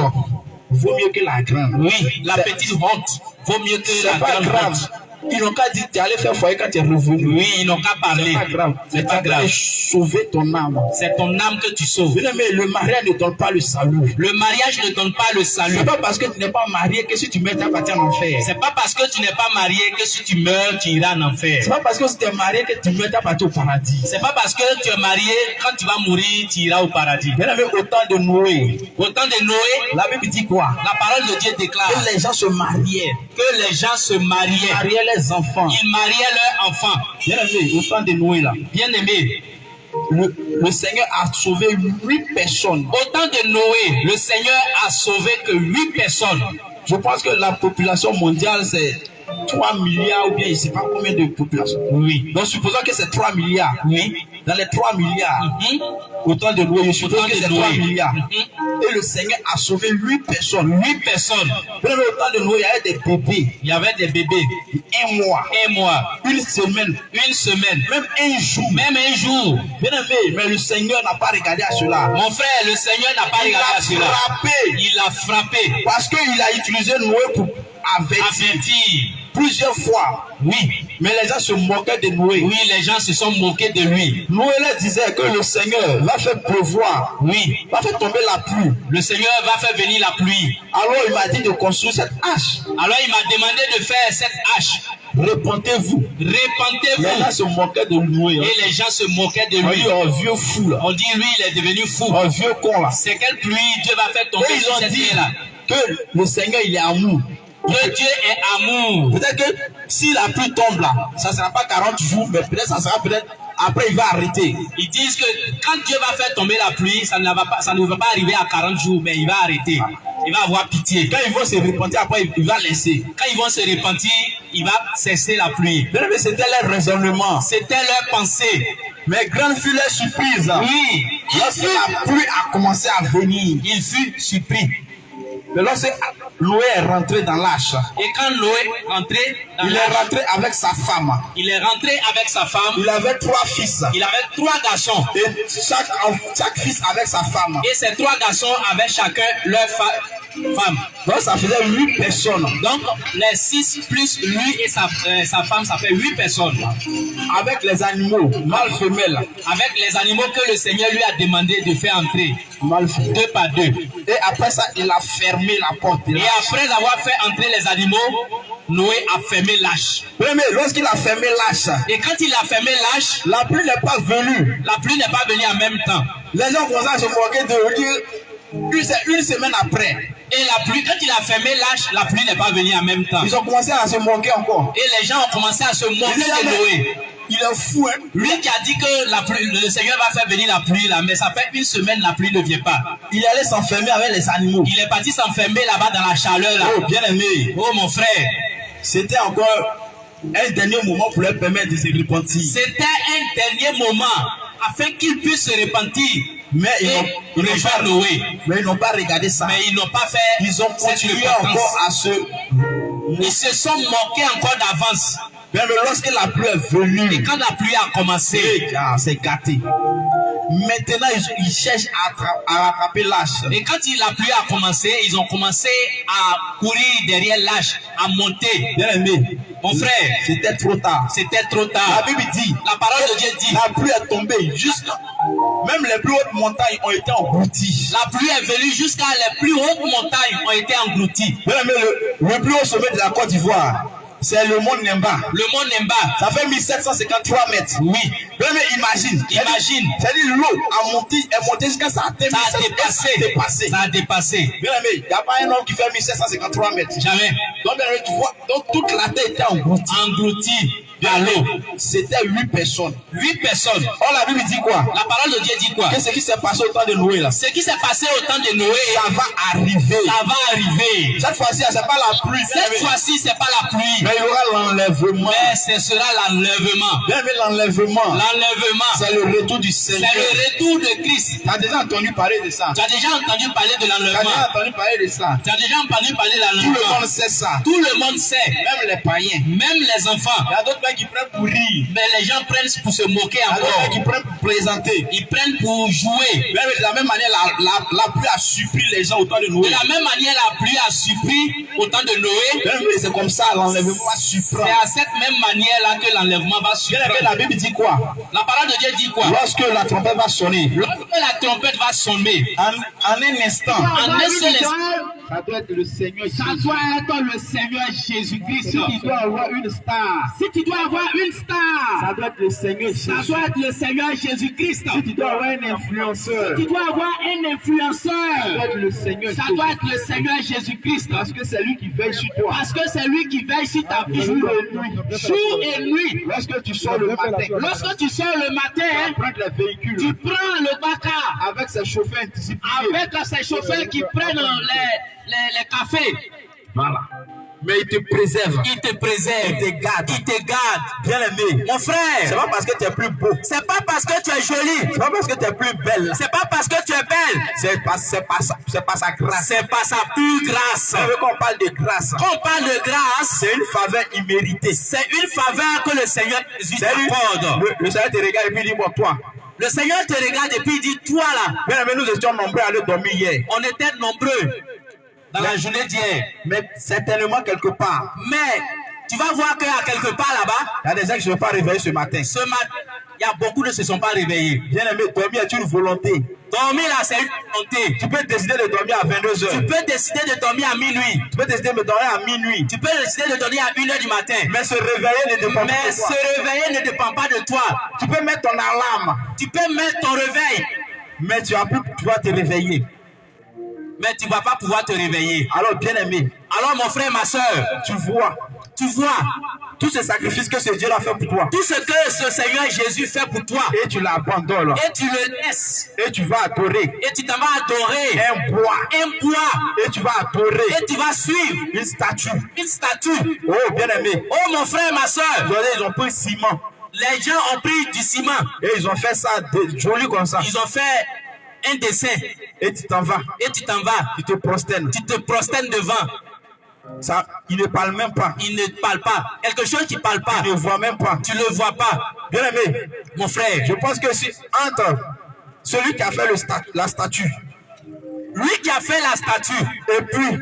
vaut mieux que la grande. Oui, la petite honte vaut mieux que la grande honte. Ils n'ont qu'à dire, tu es allé faire foyer quand tu es revenu. Oui, ils n'ont qu'à parler. C'est pas grave. C'est pas grave. Sauver ton âme. C'est ton âme que tu sauves. Mais le mariage ne donne pas le salut. Le mariage ne donne pas le salut. C'est pas parce que tu n'es pas marié que si tu meurs, tu vas partir en enfer. C'est pas parce que tu n'es pas marié que si tu meurs, tu iras en enfer. C'est pas parce que si tu es marié que tu meurs, tu vas partir au paradis. C'est pas parce que tu es marié, quand tu vas mourir, tu iras au paradis. Bien aimé, au temps de Noé. Au temps de Noé, La Bible dit quoi? la parole de Dieu déclare Que les gens se mariaient. que les gens se mariaient. Ils mariaient les enfants. Ils mariaient leurs enfants. Bien aimé, au temps de Noé là. Bien aimé, Le Seigneur a sauvé 8 personnes. au temps de Noé, le Seigneur a sauvé que 8 personnes. Je pense que la population mondiale c'est 3 milliards ou bien je ne sais pas combien de population. Oui. Donc supposons que c'est 3 milliards. Oui. Dans les 3 milliards, au temps de Noé, je suppose que c'est 3 milliards. Et le Seigneur a sauvé 8 personnes. 8 personnes. Bien aimé, au temps de Noé, il y avait des bébés. Il y avait des bébés. 1 mois, Un mois, une semaine, une semaine, même un jour. même un jour. Bien aimé, mais le Seigneur n'a pas regardé à cela. Mon frère, le Seigneur n'a pas Il regardé à a cela. frappé. Il a frappé, Parce qu'il a utilisé Noé pour avertir averti. plusieurs fois. Oui, Mais les gens se moquaient de Noé. oui, les gens se sont moqués de lui. Noé leur disait que le Seigneur va faire pleuvoir, Oui, va faire tomber la pluie. le Seigneur va faire venir la pluie. Alors il m'a dit de construire cette hache. Alors il m'a demandé de faire cette hache. Répentez-vous. Les Répentez-vous. gens se moquaient de Noé. Et les gens se moquaient de On lui. dit un vieux fou là. On dit lui, il est devenu fou. Un vieux con là. C'est quelle pluie Dieu va faire Et tomber ils sur ont cette dit terre-là? que le Seigneur il est amour. Que Dieu est amour. Peut-être que si la pluie tombe là, ça ne sera pas 40 jours, mais peut-être ça sera peut-être après il va arrêter. Ils disent que quand Dieu va faire tomber la pluie, ça ne va pas arriver à 40 jours, mais il va arrêter. Il va avoir pitié. Quand ils vont se repentir, après il va laisser. Quand ils vont se repentir, il va cesser la pluie. Mais c'était leur raisonnement. C'était leur pensée. Mais grande fut leur surprise. Oui, Lorsque la pluie a commencé à venir, il fut surpris. mais lorsque Noé est rentré dans l'arche, Et quand Noé rentrait dans il est l'arche, rentré avec sa femme. il est rentré avec sa femme. Il avait 3 fils. Il avait 3 garçons. Et chaque fils avec sa femme. Et ces 3 garçons avaient chacun leur femme. Donc ça faisait 8 personnes. Donc les 6 plus lui et sa femme, ça fait 8 personnes. Avec les animaux, mâle, femelle. Avec les animaux que le Seigneur lui a demandé de faire entrer, Mâle, femelle. 2 par 2. Et après ça, il a fermé la porte. Et après avoir fait entrer les animaux, Noé a fermé l'arche. Mais lorsqu'il a fermé l'arche, Et quand il a fermé l'arche, la pluie n'est pas venue. la pluie n'est pas venue en même temps. Les gens commençaient à se moquer de lui. Une semaine après, Et la pluie, quand il a fermé l'arche, la pluie n'est pas venue en même temps. ils ont commencé à se moquer encore. Et les gens ont commencé à se moquer de Noé. Il est fou, hein? Lui qui a dit que la pluie, le Seigneur va faire venir la pluie là, mais ça fait 1 semaine, la pluie ne vient pas. Il allait s'enfermer avec les animaux. Il est parti s'enfermer là-bas dans la chaleur là. Oh, bien aimé. Oh mon frère, C'était encore un dernier moment pour leur permettre de se repentir. c'était un dernier moment afin qu'ils puissent se repentir. Mais ils n'ont rejoindre Noé. pas regardé ça. Mais ils n'ont pas fait. Ils ont cette continué repentance. encore à se... Ils se sont moqués encore d'avance. Mais lorsque la pluie est venue, Et quand la pluie a commencé, c'est gâté. Maintenant, ils cherchent à rattraper l'arche. et quand la pluie a commencé, ils ont commencé à courir derrière l'arche, à monter. Bien aimé, Mon frère, c'était trop tard. c'était trop La tard. Bible dit, La parole de Dieu dit, la pluie est tombée juste... Même les plus hautes montagnes ont été englouties. la pluie est venue jusqu'à les plus hautes montagnes ont été englouties. Bien aimé, le plus haut sommet de la Côte d'Ivoire, c'est le mont Nemba. Le mont Nemba, Ça fait 1753 mètres. oui, Bien aimé, imagine. imagine, C'est-à-dire l'eau est montée jusqu'à ça. ça a dépassé. Ça a dépassé. Bien aimé, il n'y a pas un homme qui fait 1753 mètres. Jamais. Donc, bien aimé, tu vois, donc toute la terre était engloutie. Englouti à l'eau. C'était 8 personnes. 8 personnes. Or, la Bible dit quoi? La parole de Dieu dit quoi? Qu'est-ce qui s'est passé au temps de Noé là? Ce qui s'est passé au temps de Noé, Ça va arriver. ça va arriver. Cette fois-ci, c'est pas la pluie. bien Cette aimé. fois-ci, c'est pas la pluie, Mais il y aura l'enlèvement. mais ce sera l'enlèvement. Bien aimé, l'enlèvement. L'enlèvement, C'est le retour du c'est Seigneur. le retour de Christ. Tu as déjà entendu parler de ça? Tu as déjà entendu parler de Tu as l'enlèvement. déjà entendu parler de ça? Tu as déjà entendu parler de Tout le l'enlèvement. monde sait ça. Tout le monde sait, Même les païens. même les enfants. Il y a d'autres plein qui prennent pour rire. Mais les gens prennent pour se moquer encore. Alors, qui prennent pour plaisanter. Ils prennent pour jouer. Mais de la même manière, la pluie a surpris les gens au temps de Noé. De la même manière, la pluie a surpris au temps de Noé. C'est comme ça, l'enlèvement va surprendre. C'est à cette même manière-là que l'enlèvement va surprendre. La Bible dit quoi? La parole de Dieu dit quoi? Lorsque la trompette va sonner. Lorsque la trompette va sonner. En un instant. En un seul instant. Ça doit être le Seigneur Jésus. Ça doit être le Seigneur Jésus-Christ. Si tu dois avoir une star. Si tu dois avoir une star. Ça doit être le Seigneur Jésus. Ça doit être le Seigneur Jésus-Christ. Si tu dois avoir un influenceur. Si tu dois avoir un influenceur. Ça doit être le Seigneur Ça Jésus. doit être le Seigneur Jésus-Christ. Parce que c'est lui qui veille sur toi. Parce que c'est lui qui veille sur ta vie. Jour et nuit. Jour et nuit. Lorsque tu sors le matin. Lorsque tu sors le matin, Tu prends les véhicules. tu prends le bacar Avec ses chauffeurs disciplinés. avec ces chauffeurs qui prennent les cafés. Voilà. Mais il te préserve. Il te préserve. Il te garde. Il te garde. Bien aimé. Mon frère. C'est pas parce que tu es plus beau. C'est pas parce que tu es jolie. C'est pas parce que tu es plus belle. C'est pas parce que tu es belle. C'est pas sa grâce. C'est pas sa pure grâce. Quand on parle de grâce, Quand on parle de grâce, c'est une faveur imméritée. c'est une faveur que le Seigneur Jésus C'est t'accorde. le Seigneur te regarde et puis il dit, bon, toi. Le Seigneur te regarde et puis il dit, toi là, Bien aimé, nous étions nombreux à aller dormir hier. on était nombreux dans la journée d'hier. Mais certainement quelque part, Mais tu vas voir qu'à quelque part là-bas, il y a des gens qui ne sont pas réveillés ce matin. ce matin, il y a beaucoup de ne se sont pas réveillés. Bien aimé, dormir est une volonté. Dormir là, c'est une volonté. Tu peux décider de dormir à 22h. Tu peux décider de dormir à minuit. Tu peux décider de dormir à minuit. Tu peux décider de dormir à 1h du matin. Mais se réveiller ne dépend pas Mais de toi. se réveiller ne dépend pas de toi. Tu peux mettre ton alarme, Tu peux mettre ton réveil, mais tu vas plus pouvoir te réveiller. mais tu ne vas pas pouvoir te réveiller. Alors, bien aimé, Alors mon frère, ma soeur, tu vois tout ce sacrifice que ce Dieu a fait pour toi. tout ce que ce Seigneur Jésus fait pour toi, Et tu l'abandonnes. et tu le laisses, Et tu vas adorer et tu t'en vas adorer un bois. un bois, Et tu vas adorer et tu vas suivre une statue. une statue. Oh, bien aimé. Oh mon frère, ma soeur, Regardez, ils ont pris ciment. les gens ont pris du ciment, Et ils ont fait ça joli comme ça. ils ont fait un dessin, Et tu t'en vas. et tu t'en vas, Tu te prosternes. tu te prosternes devant. Ça, il ne parle même pas. Il ne parle pas. Quelque chose qui ne parle pas. Il ne voit même pas. Tu ne le vois pas. Bien aimé, Mon frère, je pense que si entre celui qui a fait la statue lui qui a fait la statue et puis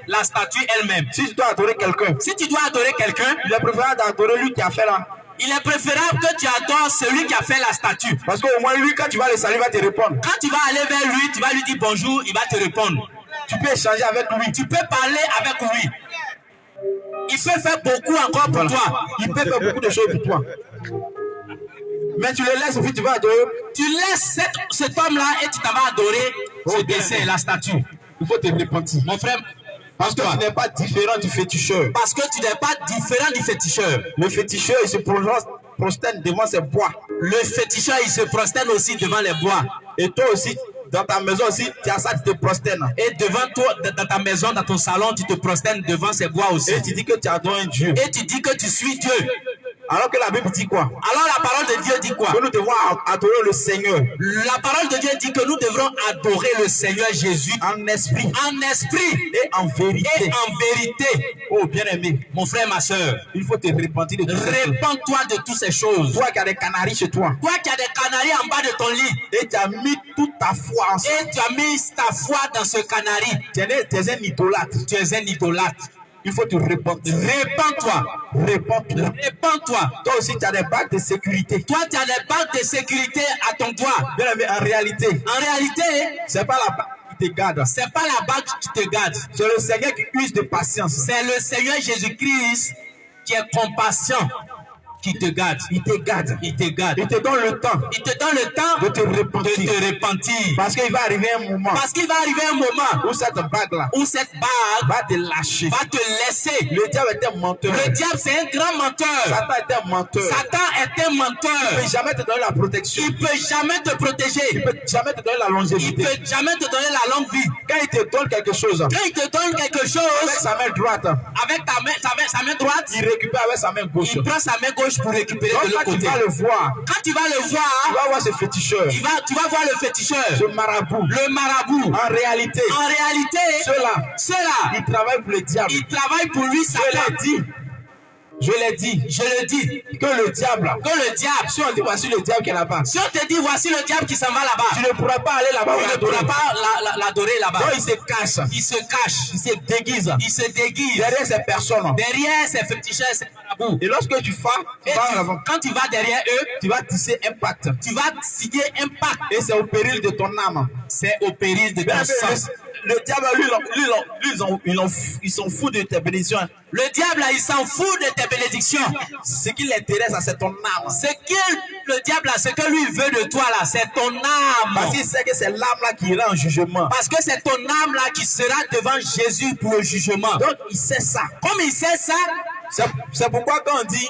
la statue elle-même, si tu dois adorer quelqu'un, si tu dois adorer quelqu'un, il est préférable d'adorer lui qui a fait là. il est préférable que tu adores celui qui a fait la statue. Parce qu'au moins lui, quand tu vas le saluer, il va te répondre. Quand tu vas aller vers lui, tu vas lui dire bonjour, il va te répondre. Tu peux échanger avec lui. Tu peux parler avec lui. Il peut faire beaucoup encore pour Voilà. toi. Il peut faire beaucoup de choses pour toi. Mais tu le laisses et puis tu vas adorer. Tu laisses cet homme-là et tu t'en vas adorer ce dessin, la statue. Il faut te repentir. Mon frère, Parce que tu n'es pas différent du féticheur. parce que tu n'es pas différent du féticheur. Le féticheur, il se prosterne devant ses bois. Le féticheur, il se prosterne aussi devant les bois. Et toi aussi, dans ta maison aussi, tu as ça, tu te prosternes. Et devant toi, dans ta maison, dans ton salon, tu te prosternes devant ces bois aussi. Et tu dis que tu adores un Dieu. Et tu dis que tu suis Dieu. Alors que la Bible dit quoi? Alors la parole de Dieu dit quoi? Que nous devons adorer le Seigneur La parole de Dieu dit que nous devrons adorer le Seigneur Jésus en esprit en esprit et en vérité. et en vérité. Oh, bien aimé, Mon frère, ma soeur, il faut te repentir de tout ça. répands-toi de toutes ces choses. Toi qui as des canaris chez toi Toi qui as des canaris en bas de ton lit et tu as mis toute ta foi en ça, et tu as mis ta foi dans ce canari, tu es un idolâtre. tu es un idolâtre. Il faut te repentir. Répands-toi. Répands-toi. Répands-toi. Toi aussi, tu as des bagues de sécurité. Toi, tu as des bagues de sécurité à ton doigt. Bien aimé, en réalité, En réalité, c'est pas la bague qui te garde. c'est pas la bague qui te garde. C'est le Seigneur qui use de patience. C'est le Seigneur Jésus-Christ qui est compatient, qui te garde. Il te garde. Il te garde. Il te donne le temps Il te donne le temps de te repentir. de te repentir. Parce qu'il va arriver un moment Parce qu'il va arriver un moment où cette bague-là où cette bague va te lâcher. va te laisser. Le diable est un menteur. Le diable, c'est un grand menteur. Satan est un menteur. Satan est un Il ne menteur. peut jamais te donner la protection. Il peut jamais te Il protéger. ne peut jamais te donner la Il longévité. peut jamais te donner la longue vie. Quand il te donne quelque chose, Quand il te donne quelque avec chose sa main droite, avec sa main droite, il récupère avec sa main gauche. il prend sa main gauche pour récupérer Donc de l'autre quand tu côté. vas le voir, Quand tu vas le tu voir, vas voir ce féticheur, tu vas voir le féticheur, ce marabout. le marabout. En réalité, En réalité, ceux-là, ceux-là, ils travaillent pour le diable. ils travaillent pour lui, Je Satan. l'ai dit, Je l'ai dit, que le diable, si on dit voici le diable qui est là-bas, si on te dit voici le diable qui s'en va là-bas, tu ne pourras pas aller là-bas, tu ne pourras pas l'adorer là-bas. Donc il se cache, Il se cache, il se déguise derrière ces personnes, derrière ces féticheurs, ces marabouts. Et lorsque tu vas, quand tu vas derrière eux, tu vas tisser un pacte. tu vas signer un pacte. Et c'est au péril de ton âme. C'est au péril de ton sang. Le diable, il s'en fout de tes bénédictions. Le diable, il s'en fout de tes bénédictions. Ce qui l'intéresse, c'est ton âme. Le diable, ce que lui veut de toi, là, c'est ton âme. Parce qu'il sait que c'est l'âme-là qui ira en jugement. Parce que c'est ton âme-là qui sera devant Jésus pour le jugement. Donc, il sait ça. Comme il sait ça, c'est pourquoi quand on dit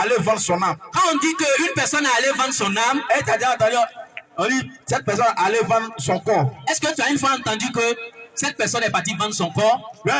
aller vendre son âme. Quand on dit qu'une personne est allée vendre son âme, et tu as déjà entendu, on dit cette personne est allée vendre son corps. Est-ce que tu as une fois entendu que cette personne est partie vendre son corps? Mais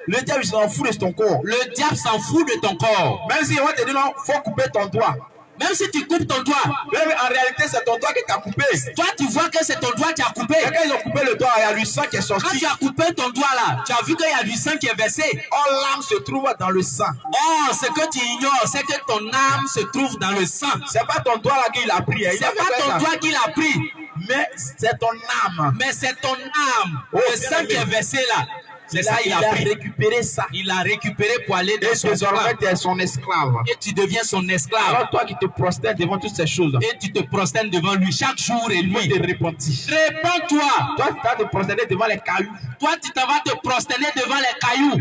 le diable s'en fout de ton corps. Le diable s'en fout de ton corps. Même si on va te dire non, il faut couper ton doigt. Même si tu coupes ton doigt. Mais en réalité, c'est ton doigt qui t'a coupé. Toi, tu vois que c'est ton doigt qui a coupé. Et quand ils ont coupé le doigt, il y a du sang qui est sorti. Quand tu as coupé ton doigt là, tu as vu qu'il y a du sang qui est versé. Or, l'âme se trouve dans le sang. Oh, ce que tu ignores, c'est que ton âme se trouve dans le sang. C'est pas ton doigt là qu'il a pris. C'est pas ton doigt qu'il a pris. Mais c'est ton âme. Mais c'est ton âme. Le sang qui est versé là. C'est ça, il a récupéré ça. Il a récupéré pour aller dans son désormais, tu es son esclave. Et tu deviens son esclave. Alors toi qui te prosternes devant toutes ces choses. Et tu te prosternes devant lui chaque jour et lui. Te repentir. Répands-toi. Toi, tu vas te prosterner devant les cailloux. Toi, tu vas te prosterner devant les cailloux.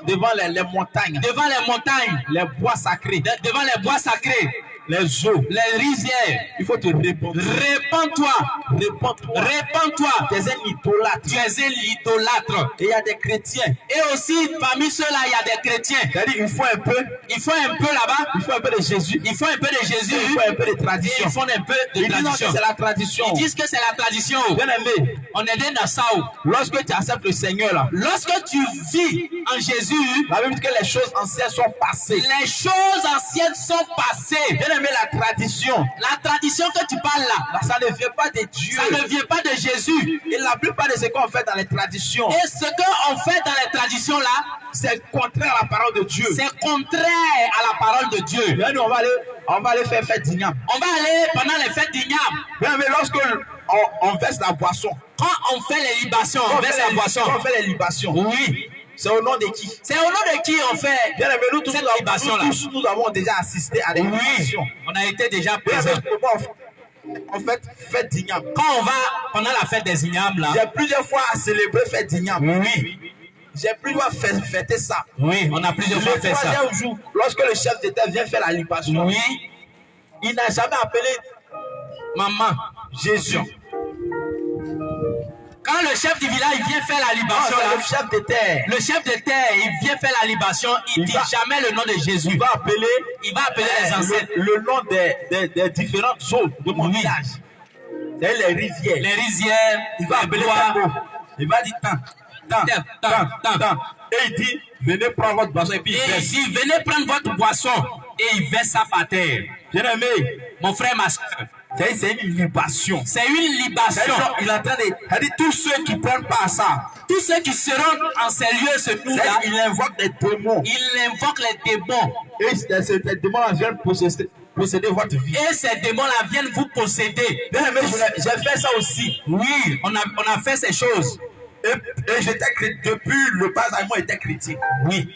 Devant les montagnes. Devant les montagnes. Les bois sacrés. Devant les bois sacrés. Les eaux, les rizières. Il faut te répandre. Répands-toi. Répands-toi. Répands-toi. Tu es un idolâtre. Tu es un idolâtre. Et il y a des chrétiens. Et aussi, parmi ceux-là, il y a des chrétiens. C'est-à-dire, il faut un peu. Il faut un peu là-bas. Il faut un peu de Jésus. Il faut un peu de Jésus. Il faut un peu de tradition. Il faut un peu de tradition. C'est la tradition. Ils disent que c'est la tradition. Bien aimé. On est dans ça. Lorsque tu acceptes le Seigneur là. Lorsque tu vis en Jésus. La Bible dit que les choses anciennes sont passées. Les choses anciennes sont passées. Bien aimé, la tradition. La tradition que tu parles là. Ça ne vient pas de Dieu. Ça ne vient pas de Jésus. Et la plupart de ce qu'on fait dans les traditions. Et ce qu'on fait dans les traditions là. C'est contraire à la parole de Dieu. C'est contraire à la parole de Dieu. Bien, nous, on va aller faire fête d'igname. On va aller pendant les fêtes d'igname. Bien, mais lorsque on verse la boisson. Quand on fait les libations, on verse la boisson. Quand on fait les libations. Oui. C'est au nom de qui? C'est au nom de qui on fait bien, mais nous tous, nous avons déjà assisté à des libations. On a été déjà présents. En fait, fête d'igname. Quand on va pendant la fête des ignames là. J'ai plusieurs fois célébré fête d'igname. Oui. J'ai plusieurs fois fêté ça. Oui, on a plusieurs fois fait ça. Le troisième jour, lorsque le chef d'État vient faire la libation, oui, il n'a jamais appelé maman Jésus. Quand le chef du village vient faire la libation, le chef de terre, il vient faire la libation, il dit jamais le nom de Jésus. Il va appeler les ancêtres. Le nom des différentes zones de mon village. C'est les rizières. Les rizières, il va appeler il va dire tant. Et il dit, venez prendre votre boisson et puis il dit, venez prendre votre boisson et il verse ça par terre. Bien aimé, mon frère, ma soeur. C'est une libation. C'est une libation. Il est en train de dire tous ceux qui prennent pas ça. Tous ceux qui se rendent en ces lieux, ce jour-là. Il invoque les démons. Il invoque les démons. Et ces démons viennent posséder votre vie. Et ces démons-là viennent vous posséder. Bien aimé, j'ai fait ça aussi. Oui, on a fait ces choses. Et j'étais depuis le bas âge, moi j'étais chrétien. Oui.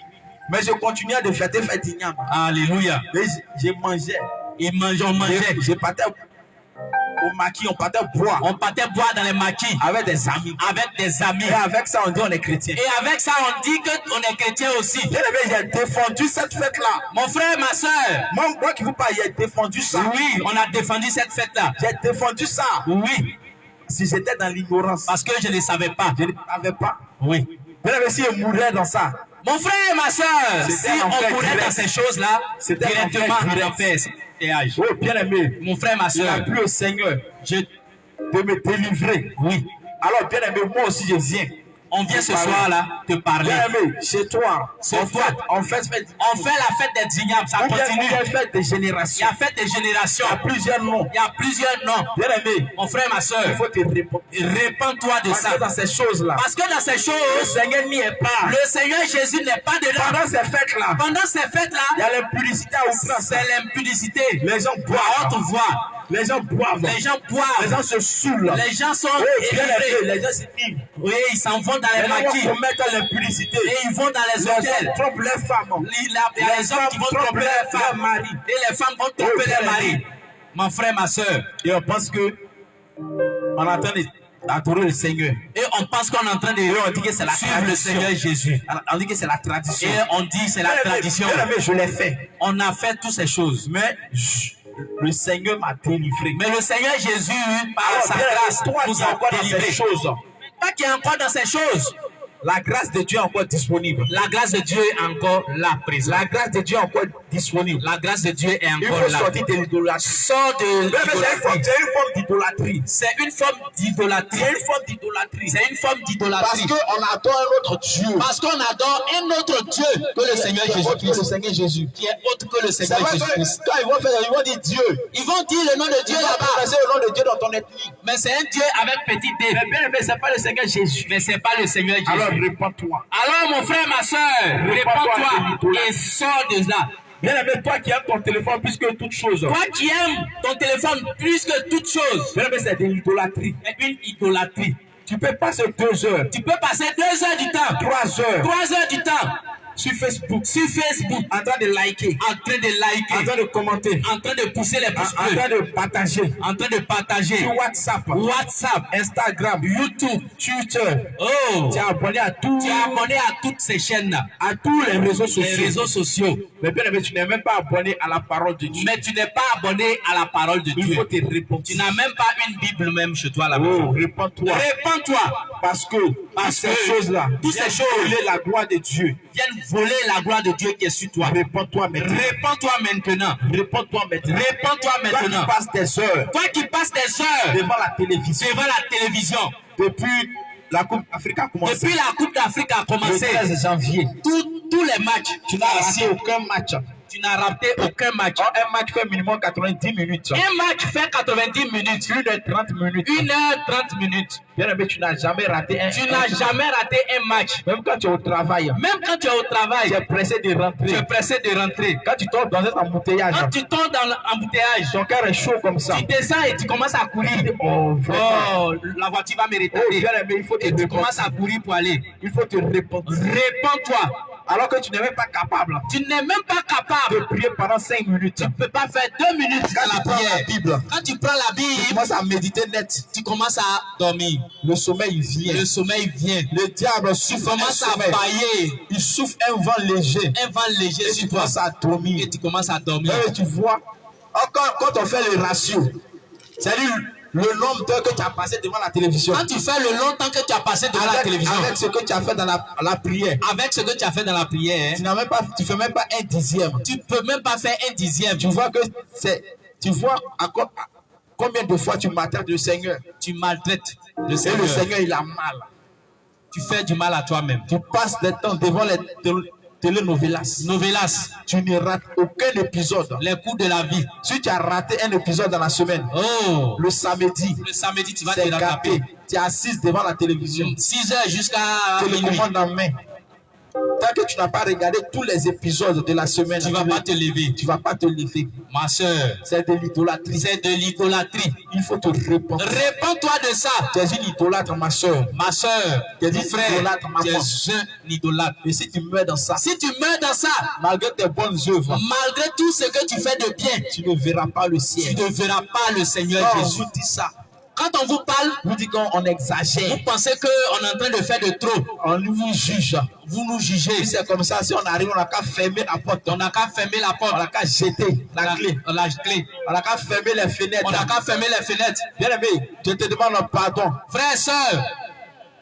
Mais je continuais de fêter fête d'igname. Alléluia. Et je mangeais. On mangeait. Je partais au maquis, on partait boire. On partait boire dans les maquis. Avec des amis. Et avec ça, on dit on est chrétien. Et avec ça, on dit qu'on est chrétien aussi. Bien aimé, j'ai défendu cette fête-là. Mon frère, ma soeur. Moi qui vous parle, j'ai défendu ça. Oui, on a défendu cette fête-là. J'ai défendu ça. Oui. Si j'étais dans l'ignorance. Parce que je ne savais pas. Je ne savais pas. Oui. Bien aimé, si je mourrais dans ça. Mon frère, ma soeur, si on mourrait dans ces choses-là, directement en enfer. Oh, bien aimé, mon frère, ma soeur, il a plu au Seigneur de me délivrer. Oui. Alors, bien aimé, moi aussi je viens. On vient ce soir-là te parler. Chez toi, on fait la fête des ignables, ça continue. La fête des générations. Il y a fête des générations. Il y a plusieurs noms. Il y a plusieurs noms. Bien aimé, mon frère, ma soeur, il faut te répondre. Répands-toi de ça. Dans ces choses-là. Parce que dans ces choses, le Seigneur n'y est pas. Le Seigneur Jésus n'est pas dedans. Pendant ces fêtes-là, il y a l'impudicité à outrance. C'est l'impudicité. Les gens boivent. À haute voix. Les gens boivent. Les gens boivent. Les gens se saoulent. Les gens sont élivrés. Les gens s'élivrent. Oui, ils s'en vont dans les maquis. Ils commettent l'impudicité. Et ils vont dans les hôtels. Les hommes trompent leurs femmes. Il y a les hommes qui vont tromper leurs femmes. Et les femmes vont tromper leurs maris. Mon frère, ma soeur. Et on pense que on entend adorer le Seigneur. Et on pense qu'on est en train de suivre le Seigneur Jésus. On dit que c'est la tradition. Et on dit c'est la tradition. Mais je l'ai fait. On a fait toutes ces choses. Mais le Seigneur m'a délivré. Mais le Seigneur Jésus, par sa grâce, nous a délivré. Toi qui es encore dans ces choses. La grâce de Dieu est encore disponible. La grâce de Dieu est encore là, présente. La grâce de Dieu est encore disponible. La grâce de Dieu est encore là. Il faut sortir de l'idolâtrie. Sors de l'idolâtrie. C'est une forme d'idolâtrie. C'est une forme d'idolâtrie. C'est une forme d'idolâtrie. C'est une forme d'idolâtrie. Parce qu'on adore un autre Dieu. Parce qu'on adore un autre Dieu que le Seigneur Jésus-Christ. Le Seigneur Jésus. Qui est autre que le Seigneur Jésus-Christ. Quand ils vont dire Dieu. Ils vont dire le nom de Dieu là-bas. C'est le nom de Dieu dans ton ethnie. Mais c'est un Dieu avec petit d. Mais bien aimé, c'est pas le Seigneur Jésus. Mais c'est pas le Seigneur Jésus. Alors répands-toi. Alors mon frère, ma soeur, répands-toi et sors de là. Bien aimé, toi qui aimes ton téléphone plus que toute chose. Toi qui aimes ton téléphone plus que toute chose. Bien aimé, c'est de l'idolâtrie. C'est une idolâtrie. Tu peux passer 2 heures. Tu peux passer 2 heures du temps. 3 heures. 3 heures du temps. Sur Facebook. Sur Facebook. En train de liker. En train de liker. En train de commenter. En train de pousser les pouces bleus. En train de partager. En train de partager. Sur WhatsApp. Instagram. YouTube. Twitter. Oh. Tu es abonné à tout. Tu es abonné à toutes ces chaînes-là. À tous les réseaux sociaux. Les réseaux sociaux. Mais bien aimé, tu n'es même pas abonné à la parole de Dieu. Mais tu n'es pas abonné à la parole de Dieu. Il faut te répondre. Tu n'as même pas une Bible même chez toi là-bas. Oh, répands-toi. Répands-toi. Parce que ces choses-là, toutes ces choses, voler la gloire de Dieu, viennent voler la gloire de Dieu qui est sur toi. Répands-toi maintenant. Répands-toi maintenant. Répands-toi maintenant. Répands-toi maintenant. Toi qui passes des heures. Toi qui passes des heures devant la télévision. Devant la télévision. Depuis la Coupe d'Afrique a commencé. Depuis la Coupe d'Afrique a commencé. Le 13 janvier. Tous les matchs. Tu n'as raté aucun match. Tu n'as raté aucun match. Un match fait minimum 90 minutes. Un match fait 90 minutes. 1h30 minutes. 1h30 minutes. Bien aimé, tu n'as jamais raté un match. Tu n'as jamais raté un match. Même quand tu es au travail. Même quand tu es au travail. Tu es pressé de rentrer. Tu es pressé de rentrer. Quand tu tombes dans un embouteillage. Quand tu tombes dans l'embouteillage. Ton cœur est chaud comme ça. Tu descends et tu commences à courir. Oh, la voiture va me retarder. Oh, bien aimé, il faut te et tu commences à courir pour aller. Il faut te répondre. Répands-toi. Alors que tu n'es même pas capable. Tu n'es même pas capable de prier pendant 5 minutes. Tu ne peux pas faire 2 minutes dans la prière. La Bible. Quand tu prends la Bible, tu commences à méditer net. Tu commences à dormir. Le sommeil vient. Le sommeil vient. Le diable souffle. Commence à bailler. Il souffle un vent léger. Un vent léger sur toi. Tu commences à dormir. Et tu commences à dormir. Et tu vois, quand on fait le ratio, c'est-à-dire le nombre d'heures que tu as passé devant la télévision. Quand tu fais le long temps que tu as passé devant la télévision. Avec ce que tu as fait dans la prière. Avec ce que tu as fait dans la prière. Tu fais même pas 1/10. Tu peux même pas faire 1/10. Tu vois que tu vois combien de fois tu maltraites le Seigneur. Tu maltraites le Seigneur. Et le Seigneur il a mal. Tu fais du mal à toi-même. Tu passes le temps devant les Novelas. Tu ne rates aucun épisode. Les coups de la vie. Si tu as raté un épisode dans la semaine, le samedi tu vas te rattraper. Tu es assise devant la télévision. 6 heures jusqu'à télécommande en main. Tant que tu n'as pas regardé tous les épisodes de la semaine, tu ne vas pas te lever. Tu vas pas te lever. Ma soeur, c'est de l'idolâtrie. C'est de l'idolâtrie. Il faut te répondre. Réponds-toi de ça. Tu es une idolâtre, ma soeur. Ma soeur, tu es une idolâtre, ma femme. Tu es un idolâtre. Et si tu meurs dans ça, malgré tes bonnes œuvres, malgré tout ce que tu fais de bien, tu ne verras pas le ciel. Tu ne verras pas le Seigneur Jésus. Jésus dit ça. Quand on vous parle, vous dites qu'on exagère. Vous pensez qu'on est en train de faire de trop. On vous juge. Vous nous jugez. Si c'est comme ça, si on arrive, on n'a qu'à fermer la porte. On n'a qu'à fermer la porte. On n'a qu'à jeter la clé. On n'a qu'à fermer les fenêtres. On n'a qu'à fermer les fenêtres. Bien aimé, je te demande pardon. Frère et soeur,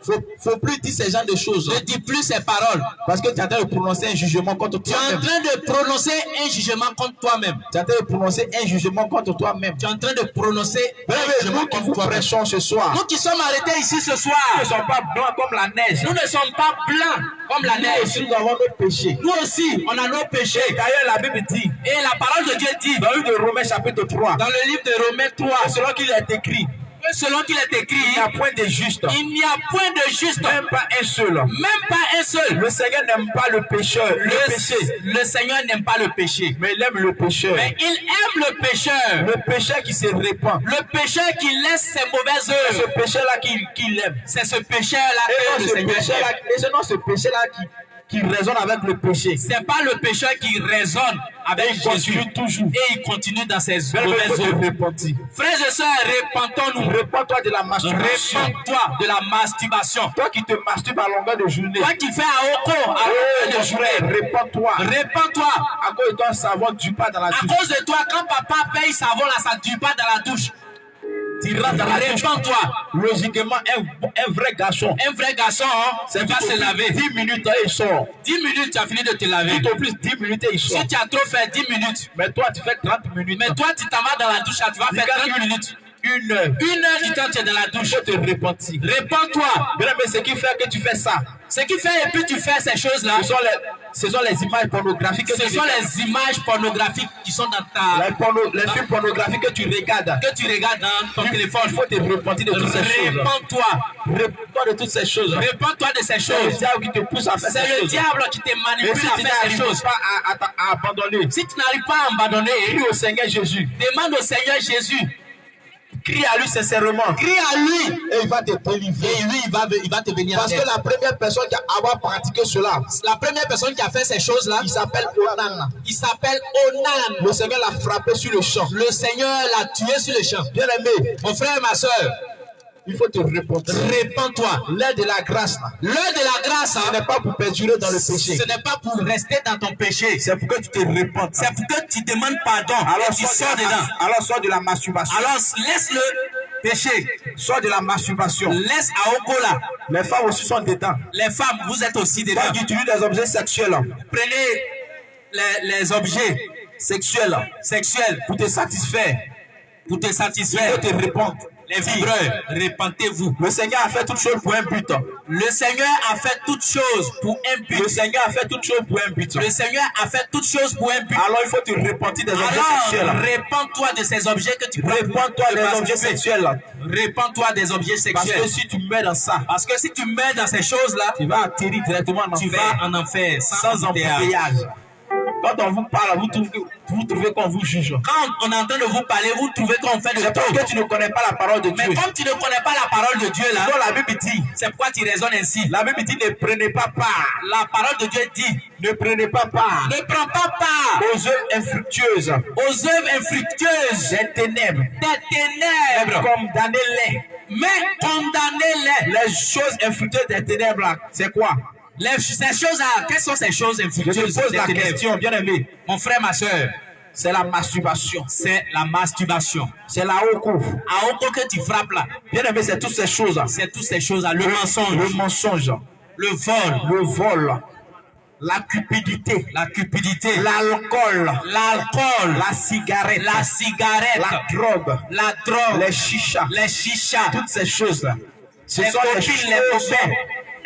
Faut plus dire ces genres de choses. Ne dis plus ces paroles. Parce que tu es en train de prononcer un jugement contre Tu es en toi-même. train de prononcer un jugement contre toi-même. Tu es en train de prononcer un jugement contre toi-même. Tu es en train de prononcer un jugement Nous qui contre vous toi-même. prêchons ce soir, Nous qui sommes arrêtés ici ce nous soir, ne sommes pas blancs comme la neige. nous ne sommes pas blancs comme la Nous neige. aussi, nous avons nos péchés. Nous aussi, on a nos péchés. D'ailleurs, la Bible dit, Et la parole de Dieu dit, dans le livre de Romains chapitre 3, dans le livre de Romains 3, selon qu'il est écrit, selon qu'il est écrit, il n'y a point de juste, il n'y a point de juste, même pas un seul. même pas un seul. Le Seigneur n'aime pas le pécheur, le péché, Le Seigneur n'aime pas le péché, mais il aime le pécheur. mais il aime le pécheur. Le pécheur qui se répand. Le pécheur qui laisse ses mauvaises C'est ce œuvres. pécheur-là qu'il aime. C'est ce pécheur-là Et que non, le ce Seigneur pécheur-là, aime. et c'est non ce pécheur-là qui résonne avec le péché. C'est pas le pécheur qui raisonne avec Et il Jésus. continue toujours. Et il continue dans ses Mais il mauvaises faut te œuvres. repentir. Frères et sœurs, répentons-nous. Répands-toi de la masturbation. Répands-toi de la masturbation. Toi qui te masturbes à longueur de journée. Toi qui fais à Oko, à longueur de journée. Répands-toi. Répands-toi. À cause de ton savon, tu pars dans la À douche. cause de toi, quand papa paye savon là, ça ne dure pas dans la douche. Tu rentres dans la douche. Répands-toi. Logiquement, un vrai garçon, Un vrai garçon, hein, il va se laver. 10 minutes, il sort. 10 minutes, tu as fini de te laver. Tout au plus 10 minutes, il sort. Si tu as trop fait 10 minutes, Mais toi, tu fais 30 minutes. mais toi, tu t'en vas dans la douche, tu vas faire 30 minutes. 1 heure. 1 heure du temps, tu es dans la Il douche. faut te repentir. Répands-toi. Bien, mais ce qui fait que tu fais ça, Ce qui fait, et puis tu fais ces choses-là, ce sont les images pornographiques que ce tu sont regardes. les images pornographiques qui sont dans ta... Les films pornographiques que tu regardes. que tu regardes dans ton téléphone. Il faut te repentir de toutes ces choses. Répands-toi. Répands-toi de toutes ces choses. Répands-toi de ces C'est le choses. diable qui te pousse à faire C'est ces le choses. diable qui te Et manipule si à tu faire ces n'arrives choses. pas à abandonner, Si tu n'arrives pas à abandonner, crie au Seigneur Jésus. demande au Seigneur Jésus. Crie à lui sincèrement. Crie à lui. Et il va te délivrer. Et lui, il va te venir Parce en que aide. la première personne qui a avoir pratiqué cela, La première personne qui a fait ces choses-là, il s'appelle Onan. il s'appelle Onan. Le Seigneur l'a frappé sur le champ. Le Seigneur l'a tué sur le champ. Bien aimé, Mon frère, ma soeur, il faut te repentir. répands-toi. L'heure de la grâce, là, L'heure de la grâce, ce hein, n'est pas pour perdurer dans le péché. ce n'est pas pour rester dans ton péché. C'est pour que tu te repentes. C'est pour que tu demandes pardon. Alors Et tu sors dedans. sors de la masturbation. Alors laisse le péché. Sors de la masturbation. Laisse à Okola. Les femmes aussi sont dedans. Les femmes, vous êtes aussi dedans. Toi qui utilises des objets sexuels Prenez les objets sexuels pour te satisfaire, pour te il satisfaire. faut te répondre. Les vibreurs, répentez-vous. Le Seigneur a fait toutes choses pour un but. Le Seigneur a fait toutes choses pour un but. Le Seigneur a fait toutes choses pour un but. Le Seigneur a fait toutes choses pour un but. Alors il faut te repentir des objets sexuels. Alors, répands-toi de ces objets que tu prends. Répands-toi de des masturber. objets sexuels. Répands-toi des objets Parce sexuels. que si tu mets dans ça, Parce que si tu mets dans ces choses-là, tu vas atterrir directement en tu enfer vas en enfer sans embouteillage. Quand on vous parle, vous trouvez qu'on vous juge. Quand on est en train de vous parler, vous trouvez qu'on fait de C'est parce tout. que tu ne connais pas la parole de Dieu. Mais comme tu ne connais pas la parole de Dieu là, Donc la Bible dit, c'est pourquoi tu raisonnes ainsi. la Bible dit ne prenez pas part. La parole de Dieu dit, Ne prenez pas part ne prends pas part aux œuvres infructueuses aux œuvres infructueuses des ténèbres. des ténèbres, Condamnez-les. mais condamnez-les. Les choses infructueuses des ténèbres, là, c'est quoi? Ces choses-là, quelles sont ces choses Je infructueuses te pose des la ténèbres? question, bien aimé. Mon frère, ma soeur, C'est la masturbation. c'est la masturbation. C'est la oko. À autant que tu frappes là, Bien aimé, c'est toutes ces choses. c'est toutes ces choses-là. Le mensonge, Le mensonge, le vol, le vol, la cupidité, l'alcool, la cigarette, la drogue, la drogue, les chichas, les chichas, toutes ces choses-là. Ce Les sont les copines, les choses copains.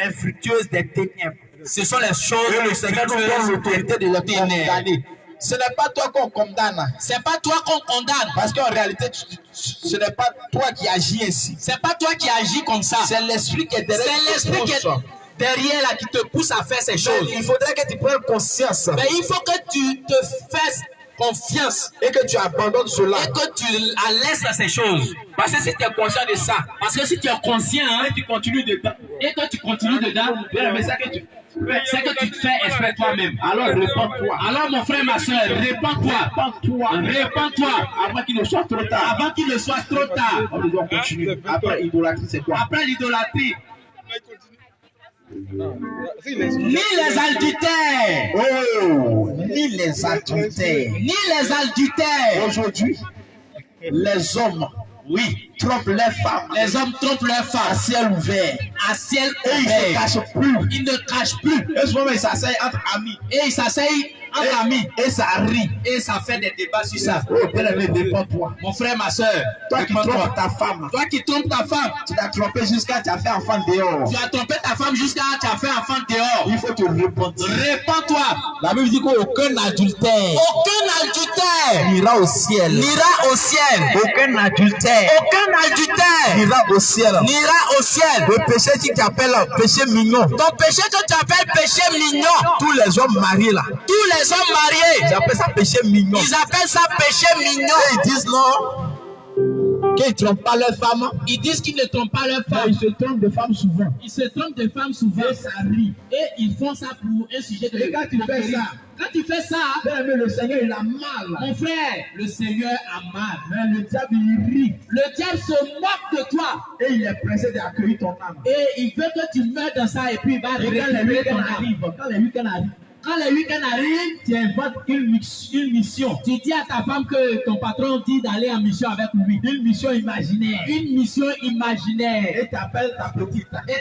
infructueuses des ténèbres. ce sont les choses Et le Seigneur nous donne infructueuses l'autorité de les ténèbres. condamner. Ce n'est pas toi qu'on condamne. C'est pas toi qu'on condamne. Parce qu'en réalité, ce n'est pas toi qui agis ainsi. C'est pas toi qui agis comme ça. C'est l'esprit qui est derrière. C'est l'esprit qui est derrière là qui te pousse à faire ces choses. Il faudrait que tu prennes conscience Mais il faut que tu te fasses confiance et que tu abandonnes cela. et que tu la laisses à ces choses. Parce que si tu es conscient de ça, Parce que si tu es conscient hein, tu continues dedans. et que tu continues dedans, Mais c'est que tu c'est que tu te fais exprès toi-même. Alors réponds-toi. Alors mon frère, ma soeur, répands-toi. Répands-toi Avant qu'il ne soit trop tard. avant qu'il ne soit trop tard. On doit continuer. Après, idolâtrie, c'est quoi? Après l'idolâtrie, ni les adultères, Oh, ni les adultères. ni les adultères. Aujourd'hui, les hommes, Oui, trompent leurs femmes. Les hommes trompent leurs À femmes ciel ouvert. à ciel Et ils ne se ouvert. cachent plus. Ils ne cachent plus. Et souvent, ils s'asseyent entre amis. Et ils s'asseyent entre amis. Et ça rit. Et ça fait des débats sur ça. Oh, bien-aimé, défends-toi. Mon frère, ma soeur, Toi qui trompes ta femme. toi qui trompes ta femme, Tu l'as trompé jusqu'à tu as fait enfant dehors. tu as trompé ta femme jusqu'à tu as fait enfant dehors. Il faut te repentir. Répands-toi. La Bible dit qu'aucun adultère Aucun adultère n'ira au ciel. n'ira au ciel. Aucun adultère Aucun adultère n'ira au ciel. n'ira au ciel. Le péché qui appelle péché mignon. Ton péché que tu appelles péché mignon, Tous les hommes mariés là, tous les hommes ils mariés, appellent ça péché mignon. ils appellent ça péché mignon. Et ils disent non, qu'ils ne trompent pas leur femme. Ils disent qu'ils ne trompent pas leur Mais femme. ils se trompent de femmes souvent. Ils se trompent de femmes souvent. Et ça rit. Et ils font ça pour un sujet de Et quand tu fais ça, quand tu fais ça, bien-aimé, le Seigneur il a mal. mon frère, le Seigneur a mal. Mais le diable il rit. Le diable se moque de toi. Et il est pressé d'accueillir ton âme. Et il veut que tu meurs dans ça et puis il va Et quand les récupérer ton week-ends âme. arrivent, Quand les week-ends arrivent, tu inventes une mission. tu dis à ta femme que ton patron dit d'aller en mission avec lui. Une mission imaginaire. Une mission imaginaire. Et tu appelles ta petite.